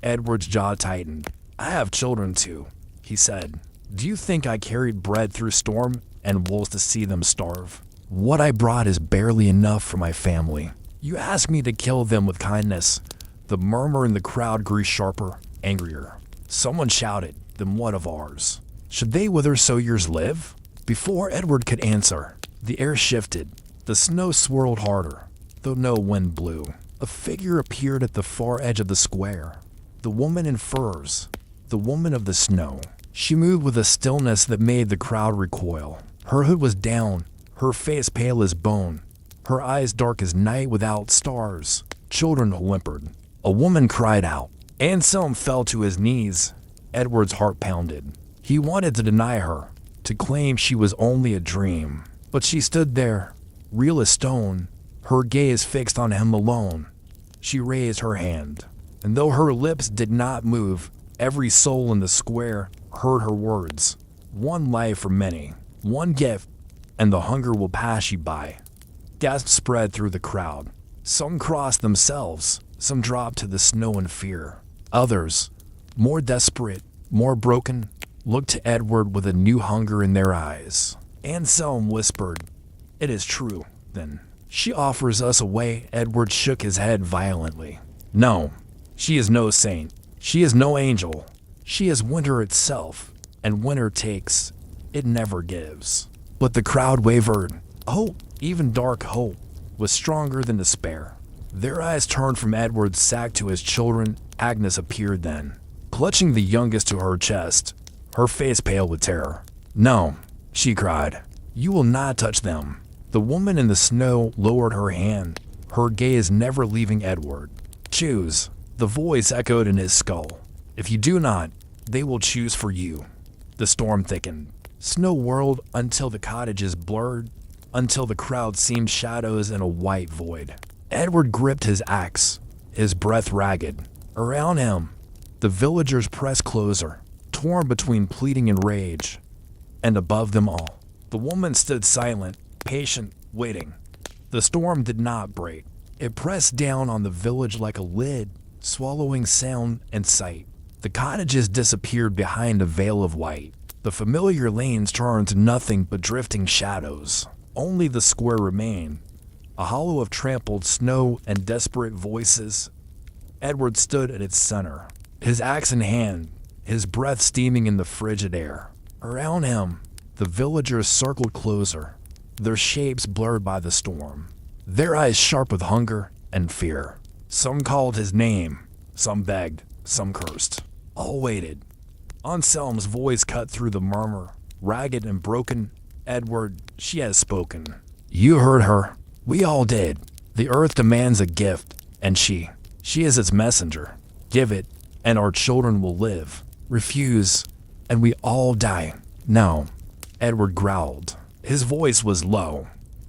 Edward's jaw tightened. "I have children too," he said. "Do you think I carried bread through storm and wolves to see them starve? What I brought is barely enough for my family. You ask me to kill them with kindness." The murmur in the crowd grew sharper, angrier. Someone shouted, "Then what of ours? Should they wither so yours live?" Before Edward could answer, the air shifted. The snow swirled harder, though no wind blew. A figure appeared at the far edge of the square. The woman in furs, the woman of the snow. She moved with a stillness that made the crowd recoil. Her hood was down, her face pale as bone, her eyes dark as night without stars. Children whimpered. A woman cried out. Anselm fell to his knees. Edward's heart pounded. He wanted to deny her, to claim she was only a dream. But she stood there, real as stone, her gaze fixed on him alone. She raised her hand, and though her lips did not move, every soul in the square heard her words. "One life for many, one gift, and the hunger will pass you by." Gasps spread through the crowd. Some crossed themselves, some dropped to the snow in fear. Others, more desperate, more broken, looked to Edward with a new hunger in their eyes. Anselm whispered, "It is true, then. She offers us a way." Edward shook his head violently. "No, she is no saint. She is no angel. She is winter itself, and winter takes, it never gives." But the crowd wavered. Hope, even dark hope, was stronger than despair. Their eyes turned from Edward's sack to his children. Agnes appeared then, clutching the youngest to her chest, her face pale with terror. "No," she cried. "You will not touch them." The woman in the snow lowered her hand, her gaze never leaving Edward. "Choose," the voice echoed in his skull. "If you do not, they will choose for you." The storm thickened. Snow whirled until the cottages blurred, until the crowd seemed shadows in a white void. Edward gripped his axe, his breath ragged. Around him, the villagers pressed closer, torn between pleading and rage. And above them all, the woman stood silent, patient, waiting. The storm did not break. It pressed down on the village like a lid, swallowing sound and sight. The cottages disappeared behind a veil of white. The familiar lanes turned to nothing but drifting shadows. Only the square remained, a hollow of trampled snow and desperate voices. Edward stood at its center, his axe in hand, his breath steaming in the frigid air. Around him, the villagers circled closer, their shapes blurred by the storm, their eyes sharp with hunger and fear. Some called his name, some begged, some cursed. All waited. Anselm's voice cut through the murmur, ragged and broken. "Edward, she has spoken. You heard her. We all did. The earth demands a gift, and she is its messenger. Give it, and our children will live. Refuse, and we all die." "No," Edward growled. His voice was low,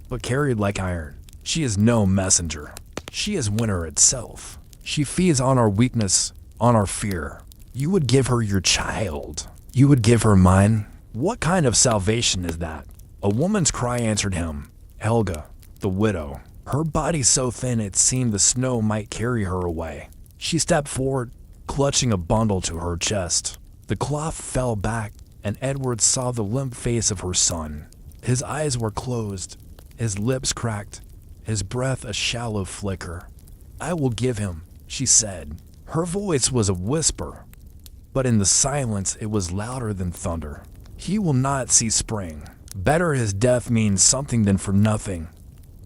but carried like iron. "She is no messenger. She is winter itself. She feeds on our weakness, on our fear. You would give her your child. You would give her mine. What kind of salvation is that?" A woman's cry answered him. Helga, the widow. Her body so thin it seemed the snow might carry her away. She stepped forward, clutching a bundle to her chest. The cloth fell back, and Edward saw the limp face of her son. His eyes were closed, his lips cracked, his breath a shallow flicker. "I will give him," she said. Her voice was a whisper, but in the silence it was louder than thunder. "He will not see spring. Better his death means something than for nothing."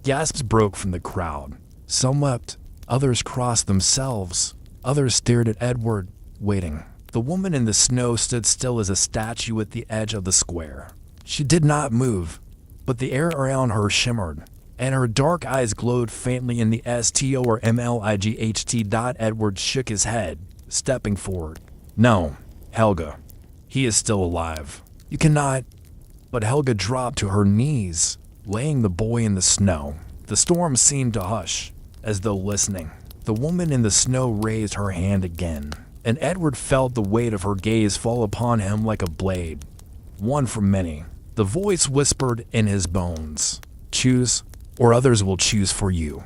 Gasps broke from the crowd. Some wept, others crossed themselves, others stared at Edward, waiting. The woman in the snow stood still as a statue at the edge of the square. She did not move, but the air around her shimmered, and her dark eyes glowed faintly in the STO or MLIGHT. Edward shook his head, stepping forward. "No, Helga. He is still alive. You cannot." But Helga dropped to her knees, laying the boy in the snow. The storm seemed to hush, as though listening. The woman in the snow raised her hand again, and Edward felt the weight of her gaze fall upon him like a blade. "One from many." The voice whispered in his bones. "Choose, or others will choose for you."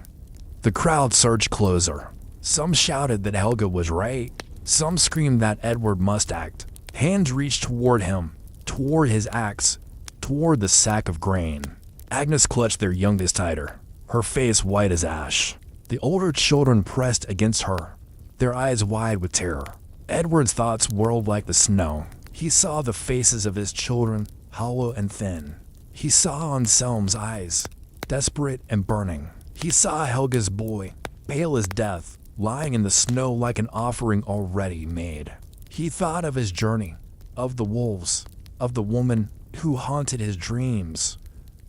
The crowd surged closer. Some shouted that Helga was right. Some screamed that Edward must act. Hands reached toward him, toward his axe, toward the sack of grain. Agnes clutched their youngest tighter, her face white as ash. The older children pressed against her, their eyes wide with terror. Edward's thoughts whirled like the snow. He saw the faces of his children, hollow and thin. He saw Anselm's eyes, desperate and burning. He saw Helga's boy, pale as death, lying in the snow like an offering already made. He thought of his journey, of the wolves, of the woman who haunted his dreams.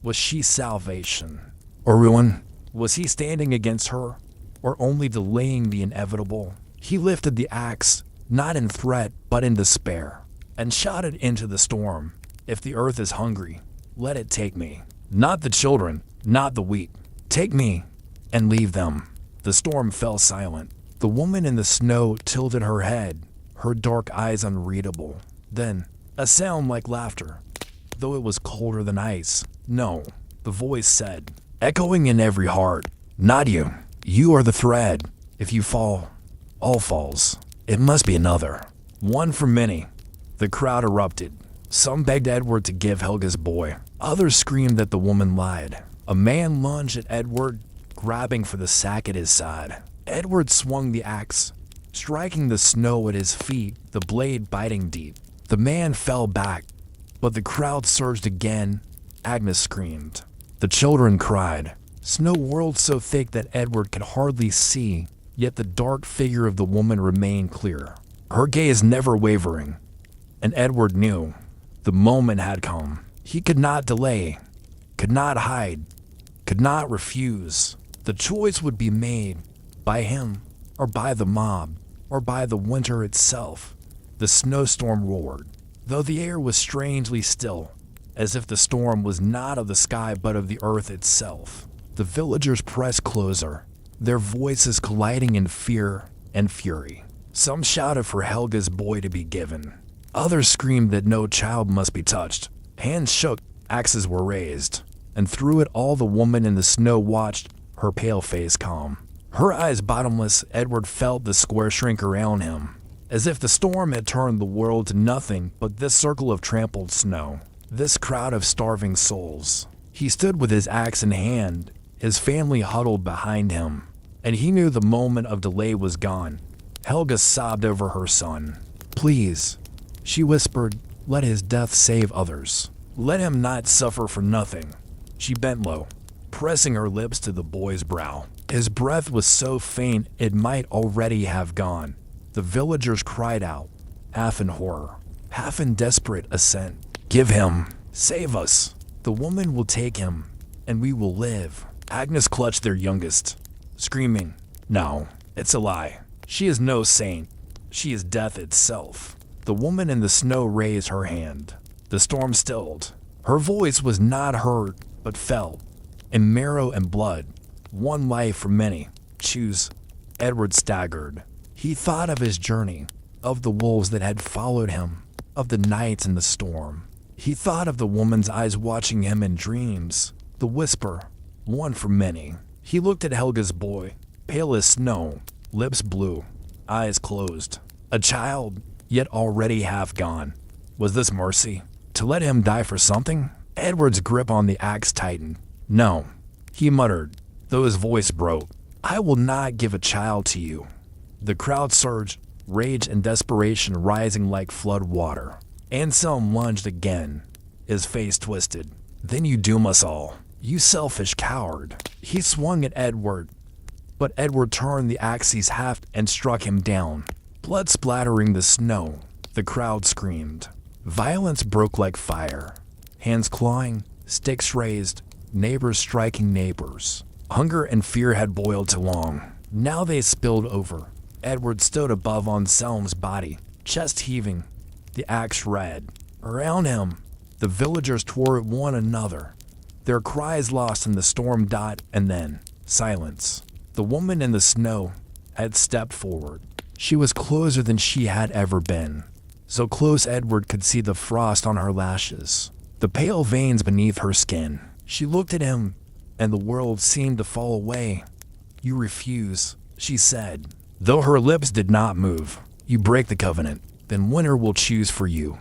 Was she salvation or ruin? Was he standing against her, or only delaying the inevitable? He lifted the axe, not in threat, but in despair, and shouted into the storm, "If the earth is hungry, let it take me. Not the children, not the weak. Take me, and leave them." The storm fell silent. The woman in the snow tilted her head, her dark eyes unreadable. Then, a sound like laughter, though it was colder than ice. "No," the voice said, echoing in every heart. "Not you. You are the thread. If you fall, all falls. It must be another. One for many." The crowd erupted. Some begged Edward to give Helga's boy. Others screamed that the woman lied. A man lunged at Edward, grabbing for the sack at his side. Edward swung the axe, striking the snow at his feet, the blade biting deep. The man fell back, but the crowd surged again. Agnes screamed. The children cried. Snow whirled so thick that Edward could hardly see, yet the dark figure of the woman remained clear, her gaze never wavering. And Edward knew the moment had come. He could not delay, could not hide, could not refuse. The choice would be made by him, or by the mob, or by the winter itself. The snowstorm roared, though the air was strangely still, as if the storm was not of the sky but of the earth itself. The villagers pressed closer, their voices colliding in fear and fury. Some shouted for Helga's boy to be given. Others screamed that no child must be touched. Hands shook, axes were raised, and through it all the woman in the snow watched, her pale face calm. Her eyes bottomless, Edward felt the square shrink around him, as if the storm had turned the world to nothing but this circle of trampled snow, this crowd of starving souls. He stood with his axe in hand, his family huddled behind him, and he knew the moment of delay was gone. Helga sobbed over her son. "Please," she whispered, "let his death save others. Let him not suffer for nothing." She bent low, pressing her lips to the boy's brow. His breath was so faint it might already have gone. The villagers cried out, half in horror, half in desperate assent. "Give him! Save us! The woman will take him, and we will live." Agnes clutched their youngest, screaming, "No, it's a lie. She is no saint. She is death itself." The woman in the snow raised her hand. The storm stilled. Her voice was not heard, but felt, in marrow and blood. One life for many. Choose. Edward staggered. He thought of his journey, of the wolves that had followed him, of the nights in the storm. He thought of the woman's eyes watching him in dreams, the whisper, "One for many." He looked at Helga's boy, pale as snow, lips blue, eyes closed. A child, yet already half gone. Was this mercy? To let him die for something? Edward's grip on the axe tightened. "No," he muttered, though his voice broke. "I will not give a child to you." The crowd surged, rage and desperation rising like flood water. Anselm lunged again, his face twisted. "Then you doom us all, you selfish coward." He swung at Edward, but Edward turned the axe's haft and struck him down, blood splattering the snow. The crowd screamed. Violence broke like fire. Hands clawing, sticks raised, neighbors striking neighbors. Hunger and fear had boiled too long. Now they spilled over. Edward stood above Anselm's body, chest heaving, the axe red. Around him, the villagers tore at one another, their cries lost in the storm. And then, silence. The woman in the snow had stepped forward. She was closer than she had ever been, so close Edward could see the frost on her lashes, the pale veins beneath her skin. She looked at him, and the world seemed to fall away. "You refuse," she said. Though her lips did not move. "You break the covenant, then winter will choose for you."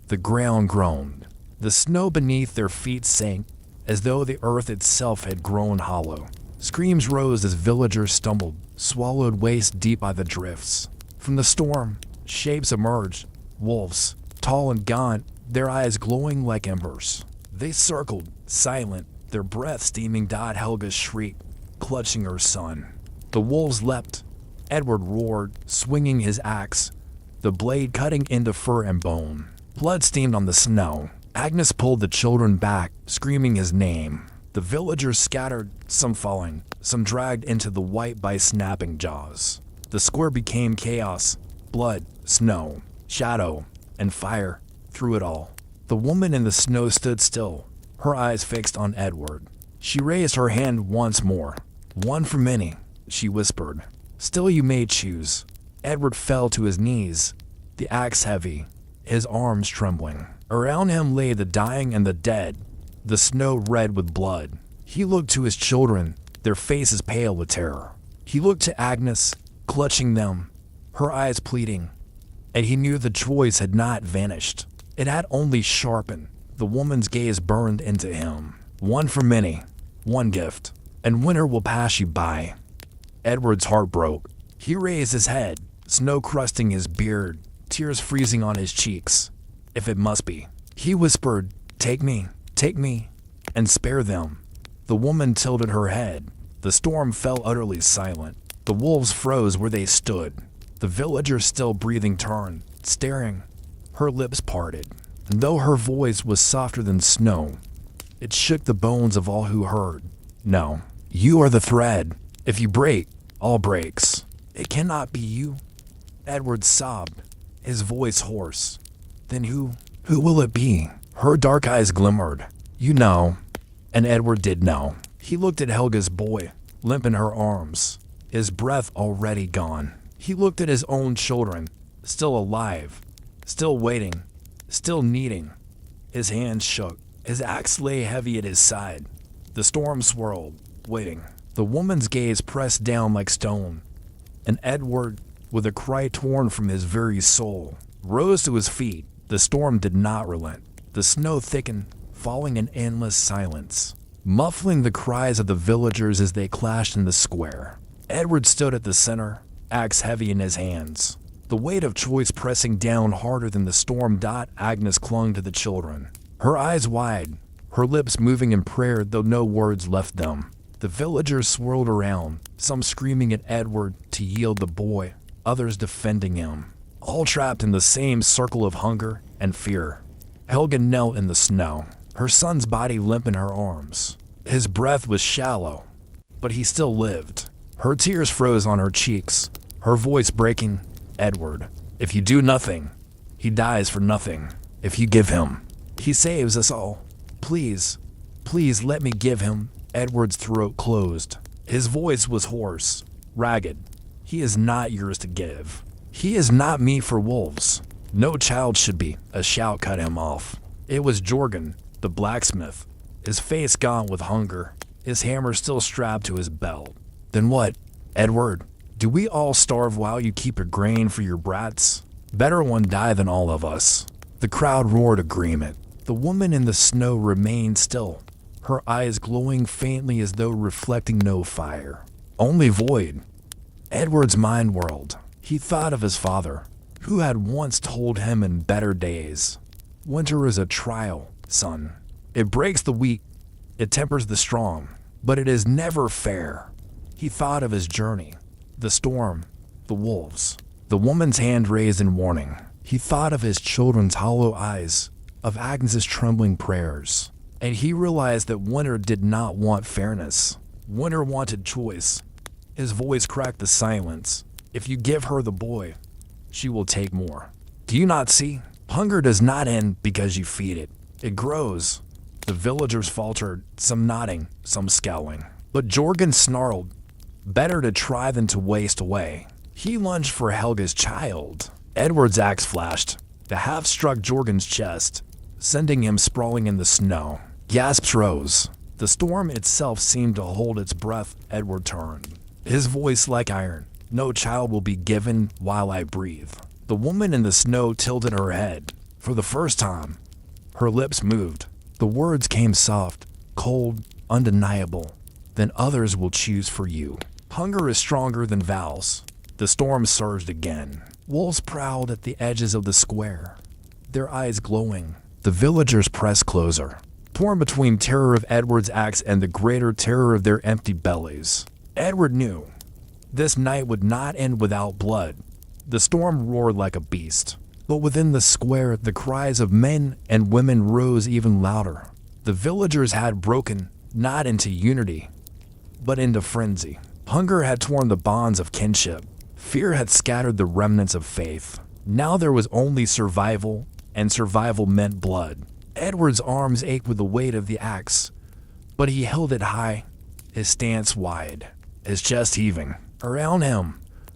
The ground groaned. The snow beneath their feet sank, as though the earth itself had grown hollow. Screams rose as villagers stumbled, swallowed waist deep by the drifts. From the storm, shapes emerged, wolves, tall and gaunt, their eyes glowing like embers. They circled, silent, their breath steaming. Helga's shriek, clutching her son. The wolves leapt. Edward roared, swinging his axe, the blade cutting into fur and bone. Blood steamed on the snow. Agnes pulled the children back, screaming his name. The villagers scattered, some falling, some dragged into the white by snapping jaws. The square became chaos, blood, snow, shadow, and fire through it all. The woman in the snow stood still, her eyes fixed on Edward. She raised her hand once more. "One for many," she whispered. "Still you may choose." Edward fell to his knees, the axe heavy, his arms trembling. Around him lay the dying and the dead, the snow red with blood. He looked to his children, their faces pale with terror. He looked to Agnes, clutching them, her eyes pleading. And he knew the choice had not vanished. It had only sharpened. The woman's gaze burned into him. "One for many, one gift, and winter will pass you by." Edward's heart broke. He raised his head, snow crusting his beard, tears freezing on his cheeks. "If it must be," he whispered, take me, and spare them." The woman tilted her head. The storm fell utterly silent. The wolves froze where they stood. The villagers still breathing turned, staring. Her lips parted, and though her voice was softer than snow, it shook the bones of all who heard. "No, you are the thread. If you break, all breaks. It cannot be you." Edward sobbed, his voice hoarse. "Then who will it be?" Her dark eyes glimmered. "You know." And Edward did know. He looked at Helga's boy, limp in her arms, his breath already gone. He looked at his own children, still alive, still waiting, still needing. His hands shook. His axe lay heavy at his side. The storm swirled, waiting. The woman's gaze pressed down like stone. And Edward, with a cry torn from his very soul, rose to his feet. The storm did not relent. The snow thickened, falling in endless silence, muffling the cries of the villagers as they clashed in the square. Edward stood at the center, axe heavy in his hands, the weight of choice pressing down harder than the storm. Agnes clung to the children, her eyes wide, her lips moving in prayer though no words left them. The villagers swirled around, some screaming at Edward to yield the boy, others defending him, all trapped in the same circle of hunger and fear. Helga knelt in the snow, her son's body limp in her arms. His breath was shallow, but he still lived. Her tears froze on her cheeks, her voice breaking. "Edward, if you do nothing, he dies for nothing. If you give him, he saves us all. Please, please let me give him." Edward's throat closed. His voice was hoarse, ragged. "He is not yours to give. He is not meat for wolves. No child should be." A shout cut him off. It was Jorgen, the blacksmith, his face gaunt with hunger, his hammer still strapped to his belt. "Then what, Edward? Do we all starve while you keep your grain for your brats? Better one die than all of us." The crowd roared agreement. The woman in the snow remained still, her eyes glowing faintly as though reflecting no fire, only void. Edward's mind whirled. He thought of his father, who had once told him in better days, "Winter is a trial, son. It breaks the weak, it tempers the strong, but it is never fair." He thought of his journey, the storm, the wolves, the woman's hand raised in warning. He thought of his children's hollow eyes, of Agnes's trembling prayers, and he realized that Winter did not want fairness. Winter wanted choice. His voice cracked the silence. "If you give her the boy, she will take more. Do you not see? Hunger does not end because you feed it. It grows." The villagers faltered, some nodding, some scowling. But Jorgen snarled, "Better to try than to waste away." He lunged for Helga's child. Edward's axe flashed. The haft struck Jorgen's chest, sending him sprawling in the snow. Gasps rose. The storm itself seemed to hold its breath. Edward turned, his voice like iron. "No child will be given while I breathe." The woman in the snow tilted her head. For the first time, her lips moved. The words came soft, cold, undeniable. "Then others will choose for you." Hunger is stronger than vows. The storm surged again. Wolves prowled at the edges of the square, their eyes glowing. The villagers pressed closer, torn between terror of Edward's axe and the greater terror of their empty bellies. Edward knew this night would not end without blood. The storm roared like a beast, but within the square the cries of men and women rose even louder. The villagers had broken, not into unity, but into frenzy. Hunger had torn the bonds of kinship. Fear had scattered the remnants of faith. Now there was only survival, and survival meant blood. Edward's arms ached with the weight of the axe, but he held it high, his stance wide, his chest heaving. Around him,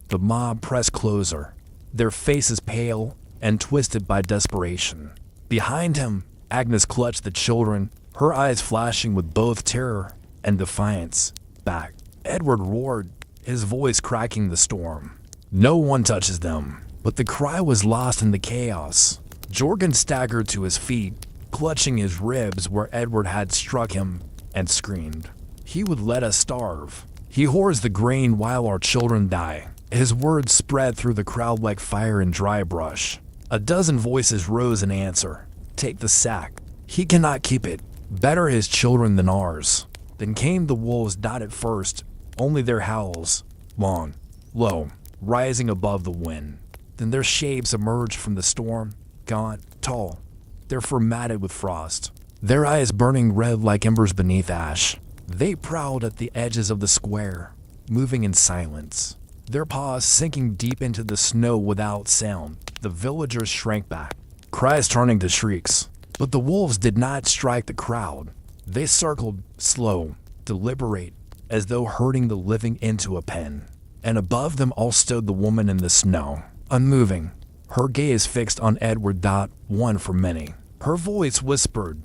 the mob pressed closer, their faces pale and twisted by desperation. Behind him, Agnes clutched the children, her eyes flashing with both terror and defiance. Back, Edward roared, his voice cracking the storm. "No one touches them." But the cry was lost in the chaos. Jorgen staggered to his feet, clutching his ribs where Edward had struck him, and screamed. "He would let us starve. He hoards the grain while our children die." His words spread through the crowd like fire in dry brush. A dozen voices rose in answer. "Take the sack. He cannot keep it. Better his children than ours." Then came the wolves, not at first, only their howls, long, low, rising above the wind. Then their shapes emerged from the storm, gaunt, tall, their fur matted with frost, their eyes burning red like embers beneath ash. They prowled at the edges of the square, moving in silence, their paws sinking deep into the snow without sound. The villagers shrank back, cries turning to shrieks. But the wolves did not strike the crowd. They circled, slow, deliberate, as though herding the living into a pen. And above them all stood the woman in the snow, unmoving, her gaze fixed on Edward. One for many. Her voice whispered,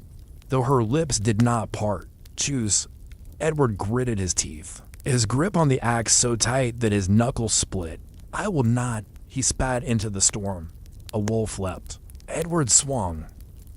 though her lips did not part. "Choose." Edward gritted his teeth, his grip on the axe so tight that his knuckles split. "I will not." He spat into the storm. A wolf leapt. Edward swung,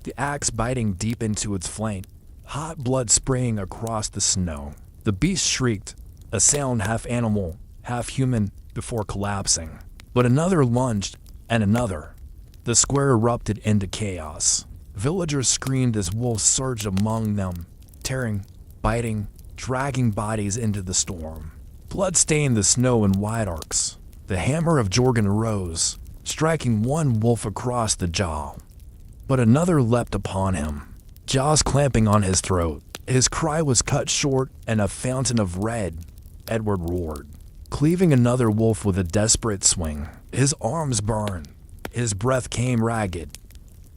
the axe biting deep into its flank, hot blood spraying across the snow. The beast shrieked, a sound half animal, half human, before collapsing. But another lunged, and another. The square erupted into chaos. Villagers screamed as wolves surged among them, tearing, biting, dragging bodies into the storm. Blood stained the snow in wide arcs. The hammer of Jorgen rose, striking one wolf across the jaw. But another leapt upon him, jaws clamping on his throat. His cry was cut short, and a fountain of red. Edward roared, cleaving another wolf with a desperate swing. His arms burned, his breath came ragged,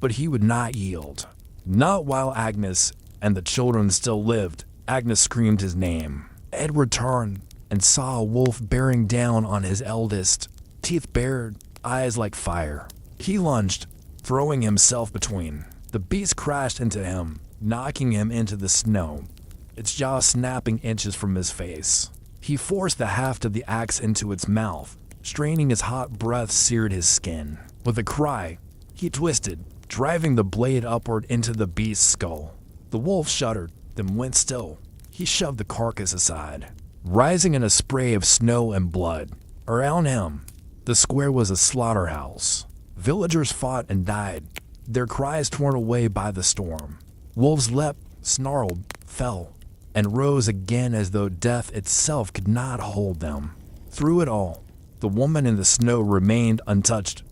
but he would not yield. Not while Agnes and the children still lived. Agnes screamed his name. Edward turned and saw a wolf bearing down on his eldest, teeth bared, eyes like fire. He lunged, throwing himself between. The beast crashed into him, knocking him into the snow, its jaw snapping inches from his face. He forced the haft of the axe into its mouth, straining his hot breath seared his skin. With a cry, he twisted, driving the blade upward into the beast's skull. The wolf shuddered, then went still. He shoved the carcass aside, rising in a spray of snow and blood. Around him, the square was a slaughterhouse. Villagers fought and died, their cries torn away by the storm. Wolves leapt, snarled, fell, and rose again as though death itself could not hold them. Through it all, the woman in the snow remained untouched,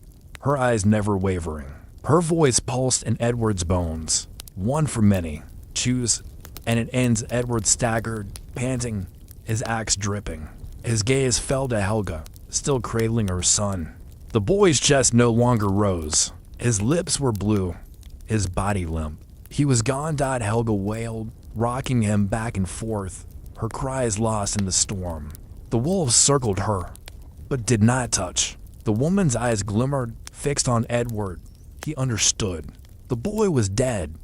her eyes never wavering. Her voice pulsed in Edward's bones. "One for many. Choose." And it ends. Edward staggered, panting, his axe dripping. His gaze fell to Helga, still cradling her son. The boy's chest no longer rose. His lips were blue, his body limp. He was gone. Helga wailed, rocking him back and forth, her cries lost in the storm. The wolves circled her, but did not touch. The woman's eyes glimmered, fixed on Edward. He understood. The boy was dead,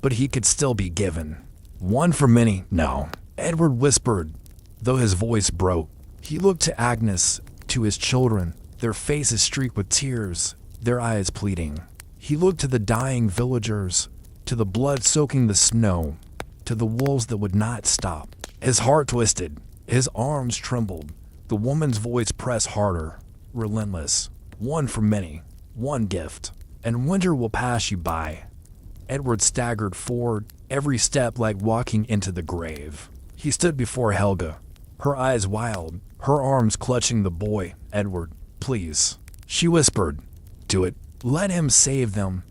but he could still be given. One for many, no, Edward whispered, though his voice broke. He looked to Agnes, to his children, their faces streaked with tears, their eyes pleading. He looked to the dying villagers, to the blood soaking the snow, to the wolves that would not stop. His heart twisted, his arms trembled. The woman's voice pressed harder, relentless. One for many, one gift, and winter will pass you by. Edward staggered forward, every step like walking into the grave. He stood before Helga, her eyes wild, her arms clutching the boy. Edward, please, she whispered. Do it. Let him save them.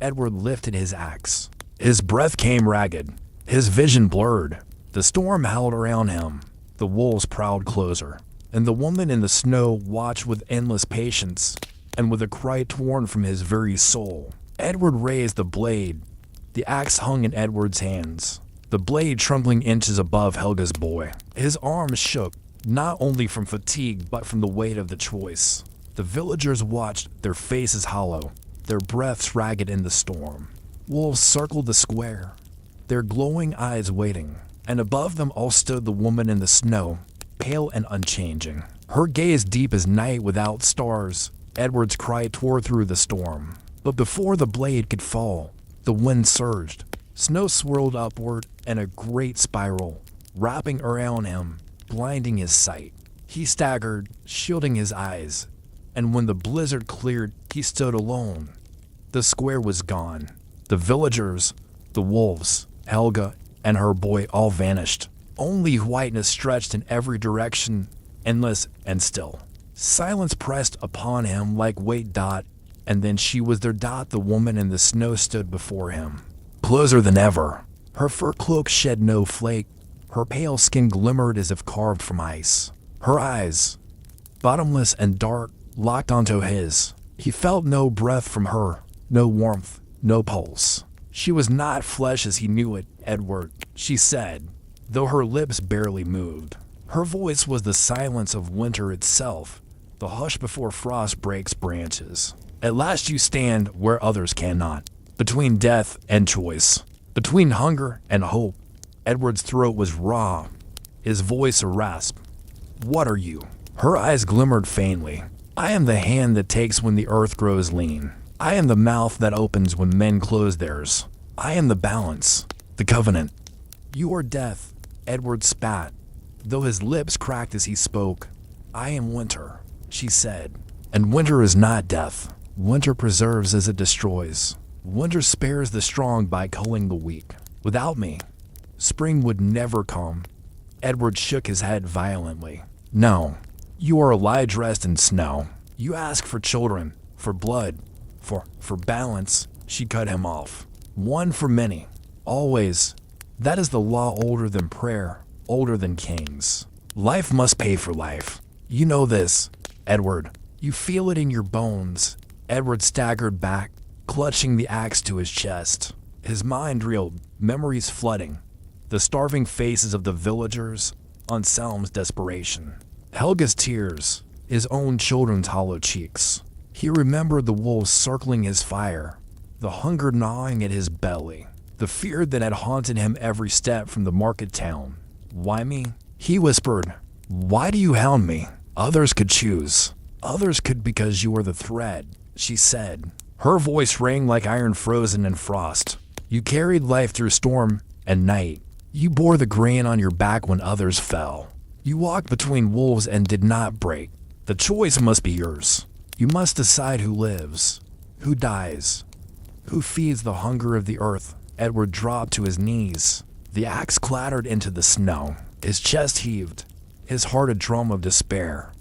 Edward lifted his axe. His breath came ragged, his vision blurred. The storm howled around him. The wolves prowled closer, and the woman in the snow watched with endless patience, and with a cry torn from his very soul. Edward raised the blade. The axe hung in Edward's hands, the blade trembling inches above Helga's boy. His arms shook, not only from fatigue but from the weight of the choice. The villagers watched, their faces hollow, their breaths ragged in the storm. Wolves circled the square, their glowing eyes waiting, and above them all stood the woman in the snow, pale and unchanging, her gaze deep as night without stars. Edward's cry tore through the storm. But before the blade could fall, the wind surged. Snow swirled upward in a great spiral, wrapping around him, blinding his sight. He staggered, shielding his eyes, and when the blizzard cleared, he stood alone. The square was gone. The villagers, the wolves, Helga, and her boy all vanished. Only whiteness stretched in every direction, endless and still. Silence pressed upon him like weight dot, and then she was there. Dot, the woman in the snow, stood before him, closer than ever. Her fur cloak shed no flake, her pale skin glimmered as if carved from ice. Her eyes, bottomless and dark, locked onto his. He felt no breath from her, no warmth, no pulse. She was not flesh as he knew it, Edward, she said, though her lips barely moved. Her voice was the silence of winter itself, the hush before frost breaks branches. At last you stand where others cannot, between death and choice, between hunger and hope. Edward's throat was raw, his voice a rasp. What are you? Her eyes glimmered faintly. I am the hand that takes when the earth grows lean. I am the mouth that opens when men close theirs. I am the balance, the covenant. You are death, Edward spat, though his lips cracked as he spoke. I am winter, she said, and winter is not death. Winter preserves as it destroys. Winter spares the strong by culling the weak. Without me, spring would never come. Edward shook his head violently. No, you are a lie dressed in snow. You ask for children, for blood, for balance. She cut him off. One for many, always. That is the law older than prayer, older than kings. Life must pay for life. You know this, Edward. You feel it in your bones. Edward staggered back, clutching the axe to his chest. His mind reeled, memories flooding. The starving faces of the villagers, Anselm's desperation, Helga's tears, his own children's hollow cheeks. He remembered the wolves circling his fire, the hunger gnawing at his belly, the fear that had haunted him every step from the market town. Why me? He whispered. Why do you hound me? Others could choose. Others could because you were the thread, she said. Her voice rang like iron frozen in frost. You carried life through storm and night. You bore the grain on your back when others fell. You walked between wolves and did not break. The choice must be yours. You must decide who lives, who dies, who feeds the hunger of the earth. Edward dropped to his knees. The axe clattered into the snow. His chest heaved, his heart a drum of despair.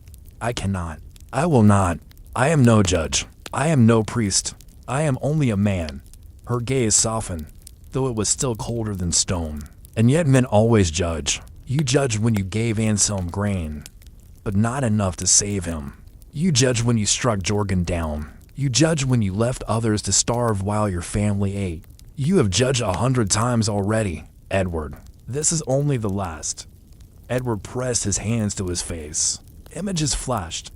I cannot. I will not. I am no judge. I am no priest. I am only a man. Her gaze softened, though it was still colder than stone. And yet men always judge. You judged when you gave Anselm grain, but not enough to save him. You judged when you struck Jorgen down. You judged when you left others to starve while your family ate. You have judged 100 times already, Edward. This is only the last. Edward pressed his hands to his face. Images flashed.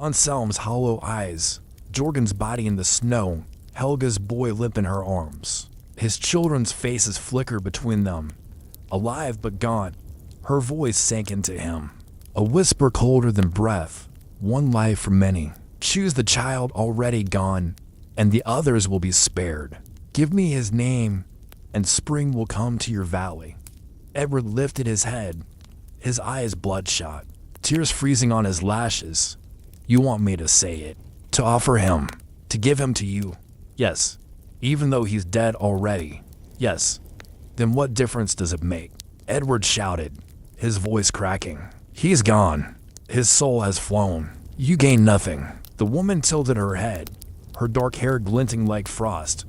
Anselm's hollow eyes, Jorgen's body in the snow, Helga's boy limp in her arms. His children's faces flickered between them, alive but gone. Her voice sank into him, a whisper colder than breath. One life for many. Choose the child already gone, and the others will be spared. Give me his name, and spring will come to your valley. Edward lifted his head, his eyes bloodshot, tears freezing on his lashes. You want me to say it? To offer him? To give him to you? Yes, even though he's dead already. Yes. Then what difference does it make? Edward shouted, his voice cracking. He's gone. His soul has flown. You gain nothing. The woman tilted her head, her dark hair glinting like frost.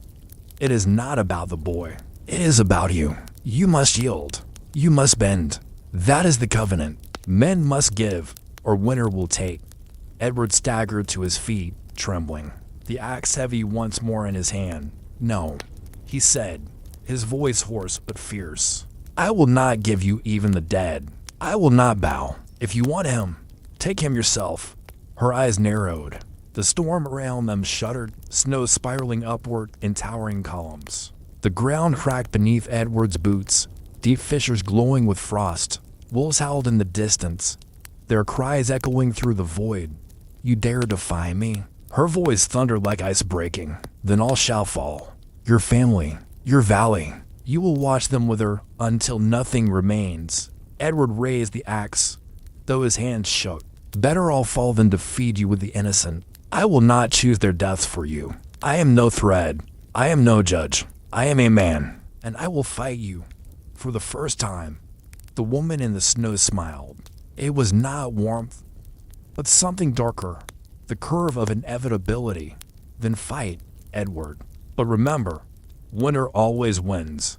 It is not about the boy. It is about you. You must yield. You must bend. That is the covenant. Men must give, or winter will take. Edward staggered to his feet, trembling, the axe heavy once more in his hand. No, he said, his voice hoarse but fierce. I will not give you even the dead. I will not bow. If you want him, take him yourself. Her eyes narrowed. The storm around them shuddered, snow spiraling upward in towering columns. The ground cracked beneath Edward's boots, deep fissures glowing with frost. Wolves howled in the distance, their cries echoing through the void. You dare defy me? Her voice thundered like ice breaking. Then all shall fall. Your family, your valley. You will watch them wither until nothing remains. Edward raised the axe, though his hands shook. Better all fall than to feed you with the innocent. I will not choose their deaths for you. I am no thread. I am no judge. I am a man, and I will fight you. For the first time, the woman in the snow smiled. It was not warmth, but something darker, the curve of inevitability. Then fight, Edward. But remember, winter always wins.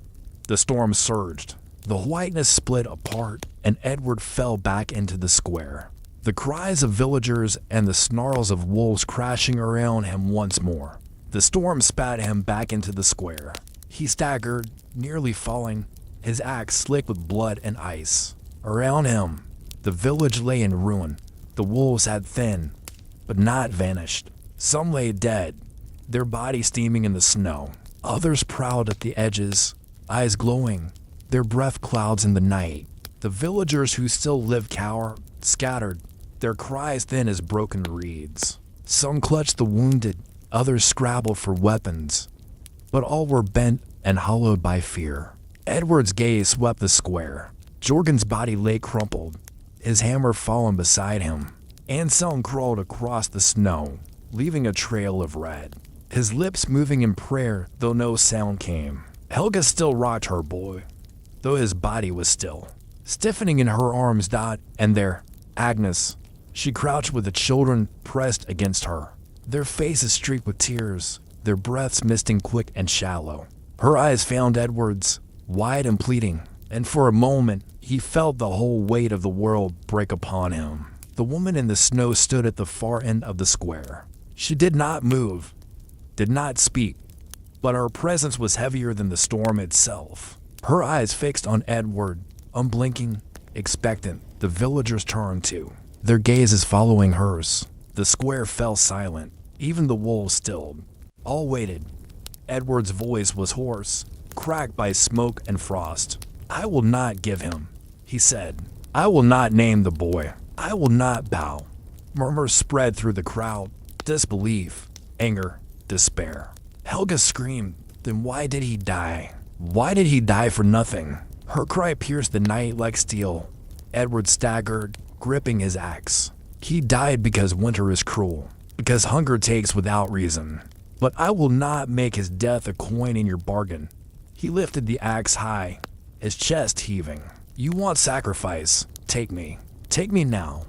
The storm surged. The whiteness split apart, and Edward fell back into the square. The cries of villagers and the snarls of wolves crashing around him once more. The storm spat him back into the square. He staggered, nearly falling, his axe slick with blood and ice. Around him, the village lay in ruin. The wolves had thinned, but not vanished. Some lay dead, their bodies steaming in the snow. Others prowled at the edges, eyes glowing, their breath clouds in the night. The villagers who still lived cowered, scattered, their cries thin as broken reeds. Some clutched the wounded, others scrabbled for weapons, but all were bent and hollowed by fear. Edward's gaze swept the square. Jorgen's body lay crumpled, his hammer fallen beside him. Anselm crawled across the snow, leaving a trail of red, his lips moving in prayer though no sound came. Helga still rocked her boy, though his body was still. Stiffening in her arms Dot and there, Agnes. She crouched with the children pressed against her, their faces streaked with tears, their breaths misting quick and shallow. Her eyes found Edward's, wide and pleading, and for a moment he felt the whole weight of the world break upon him. The woman in the snow stood at the far end of the square. She did not move, did not speak, but her presence was heavier than the storm itself. Her eyes fixed on Edward, unblinking, expectant. The villagers turned too, their gazes following hers. The square fell silent, even the wolves stilled. All waited. Edward's voice was hoarse, cracked by smoke and frost. I will not give him, he said. I will not name the boy. I will not bow. Murmurs spread through the crowd. Disbelief, anger, despair. Helga screamed. Then why did he die? Why did he die for nothing? Her cry pierced the night like steel. Edward staggered, gripping his axe. He died because winter is cruel, because hunger takes without reason. But I will not make his death a coin in your bargain. He lifted the axe high, his chest heaving. You want sacrifice? Take me. Take me now.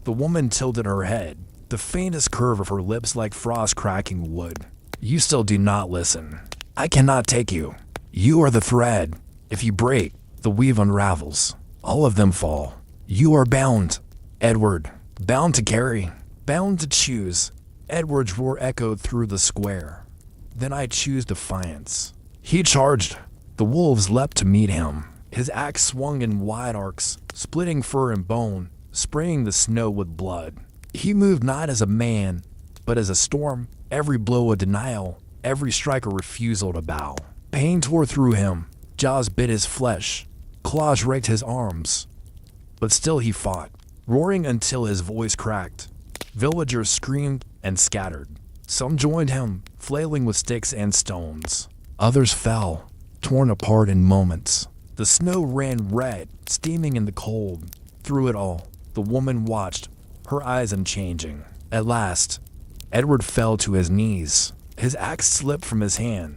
The woman tilted her head, the faintest curve of her lips like frost cracking wood. You still do not listen. I cannot take you. You are the thread. If you break, the weave unravels. All of them fall. You are bound, Edward. Bound to carry. Bound to choose. Edward's roar echoed through the square. Then I choose defiance. He charged. The wolves leapt to meet him. His axe swung in wide arcs, splitting fur and bone, spraying the snow with blood. He moved not as a man, but as a storm, every blow a denial, every strike a refusal to bow. Pain tore through him, jaws bit his flesh, claws raked his arms. But still he fought, roaring until his voice cracked. Villagers screamed and scattered. Some joined him, flailing with sticks and stones. Others fell, torn apart in moments. The snow ran red, steaming in the cold. Through it all, the woman watched, her eyes unchanging. At last, Edward fell to his knees. His axe slipped from his hand,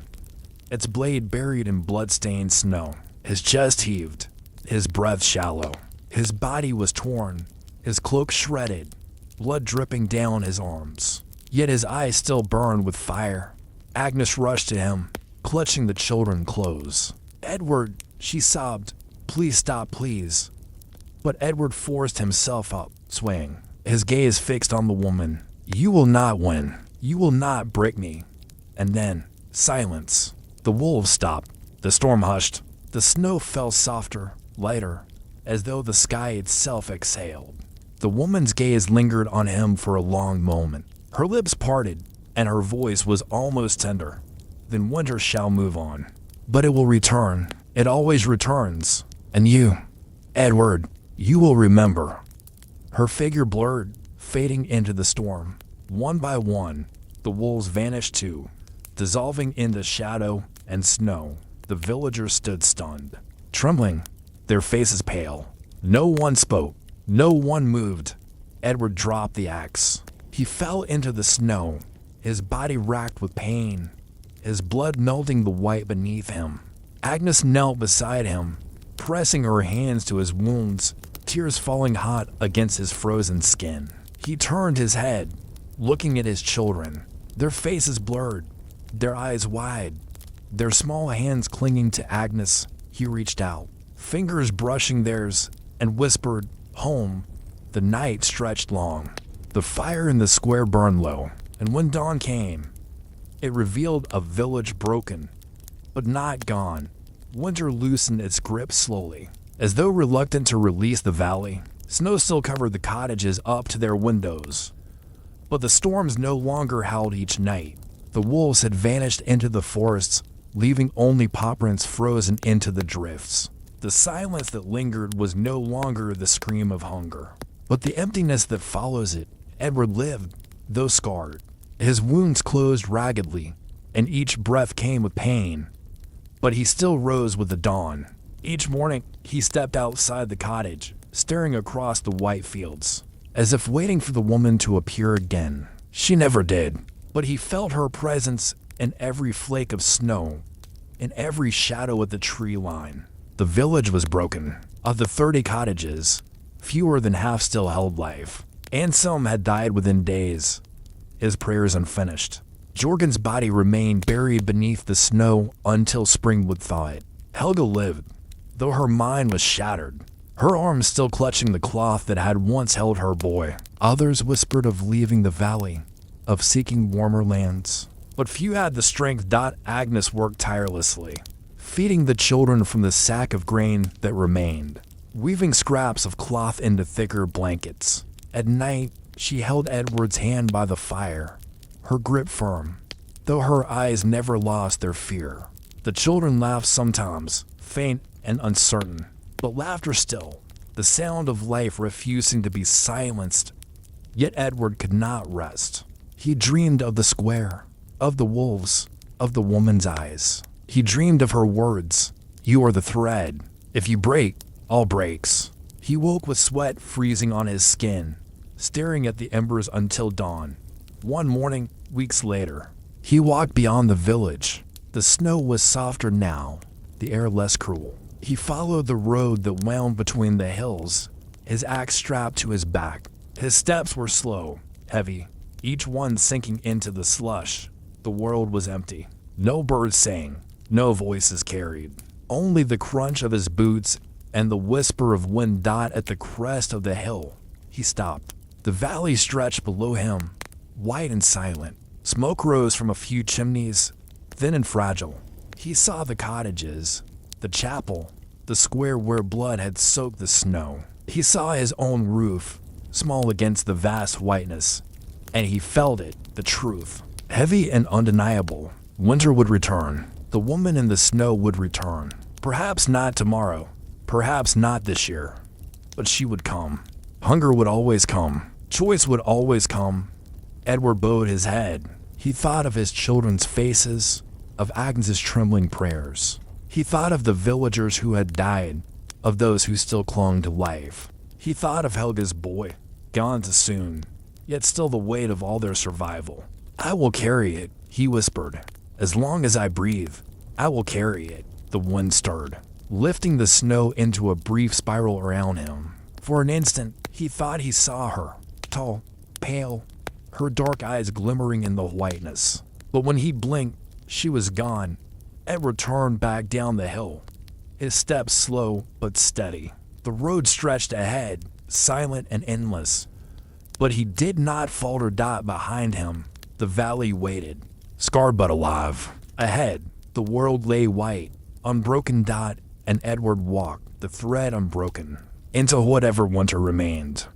its blade buried in blood-stained snow. His chest heaved, his breath shallow. His body was torn, his cloak shredded, blood dripping down his arms. Yet his eyes still burned with fire. Agnes rushed to him, clutching the children close. "Edward," she sobbed, "please stop, please." But Edward forced himself up, swaying, his gaze fixed on the woman. "You will not win. You will not break me." And then, silence. The wolves stopped. The storm hushed. The snow fell softer, lighter, as though the sky itself exhaled. The woman's gaze lingered on him for a long moment. Her lips parted, and her voice was almost tender. "Then winter shall move on. But it will return. It always returns. And you, Edward, you will remember." Her figure blurred, fading into the storm. One by one, the wolves vanished too, dissolving into shadow and snow. The villagers stood stunned, trembling, their faces pale. No one spoke. No one moved. Edward dropped the axe. He fell into the snow, his body racked with pain, his blood melting the white beneath him. Agnes knelt beside him, pressing her hands to his wounds, tears falling hot against his frozen skin. He turned his head, looking at his children, their faces blurred, their eyes wide, their small hands clinging to Agnes. He reached out, fingers brushing theirs, and whispered, "Home." The night stretched long. The fire in the square burned low, and when dawn came, it revealed a village broken, but not gone. Winter loosened its grip slowly, as though reluctant to release the valley. Snow still covered the cottages up to their windows, but the storms no longer howled each night. The wolves had vanished into the forests, leaving only paw prints frozen into the drifts. The silence that lingered was no longer the scream of hunger, but the emptiness that follows it. Edward lived, though scarred. His wounds closed raggedly, and each breath came with pain. But he still rose with the dawn. Each morning, he stepped outside the cottage, staring across the white fields, as if waiting for the woman to appear again. She never did, but he felt her presence in every flake of snow, in every shadow at the tree line. The village was broken. Of the 30 cottages, fewer than half still held life, and some had died within days, his prayers unfinished. Jorgen's body remained buried beneath the snow until spring would thaw it. Helga lived, though her mind was shattered, her arms still clutching the cloth that had once held her boy. Others whispered of leaving the valley, of seeking warmer lands. But few had the strength. Agnes worked tirelessly, feeding the children from the sack of grain that remained, weaving scraps of cloth into thicker blankets. At night, she held Edward's hand by the fire, her grip firm, though her eyes never lost their fear. The children laughed sometimes, faint and uncertain, but laughter still, the sound of life refusing to be silenced. Yet Edward could not rest. He dreamed of the square, of the wolves, of the woman's eyes. He dreamed of her words, "You are the thread. If you break, all breaks." He woke with sweat freezing on his skin, staring at the embers until dawn. One morning, weeks later, he walked beyond the village. The snow was softer now, the air less cruel. He followed the road that wound between the hills, his axe strapped to his back. His steps were slow, heavy, each one sinking into the slush. The world was empty. No birds sang, no voices carried. Only the crunch of his boots and the whisper of wind at the crest of the hill. He stopped. The valley stretched below him, white and silent. Smoke rose from a few chimneys, thin and fragile. He saw the cottages, the chapel, the square where blood had soaked the snow. He saw his own roof, small against the vast whiteness, and he felt it, the truth, heavy and undeniable. Winter would return. The woman in the snow would return. Perhaps not tomorrow, Perhaps not this year, but she would come. Hunger would always come. Choice would always come. Edward bowed his head. He thought of his children's faces, of Agnes's trembling prayers. He thought of the villagers who had died, of those who still clung to life. He thought of Helga's boy, gone too soon, yet still the weight of all their survival. "I will carry it," he whispered. "As long as I breathe, I will carry it." The wind stirred, lifting the snow into a brief spiral around him. For an instant, he thought he saw her, tall, pale, her dark eyes glimmering in the whiteness. But when he blinked, she was gone. Edward turned back down the hill, his steps slow but steady. The road stretched ahead, silent and endless. But he did not falter. Dot behind him. The valley waited, scarred but alive. Ahead, the world lay white, unbroken. Dot and Edward walked, the thread unbroken, into whatever winter remained.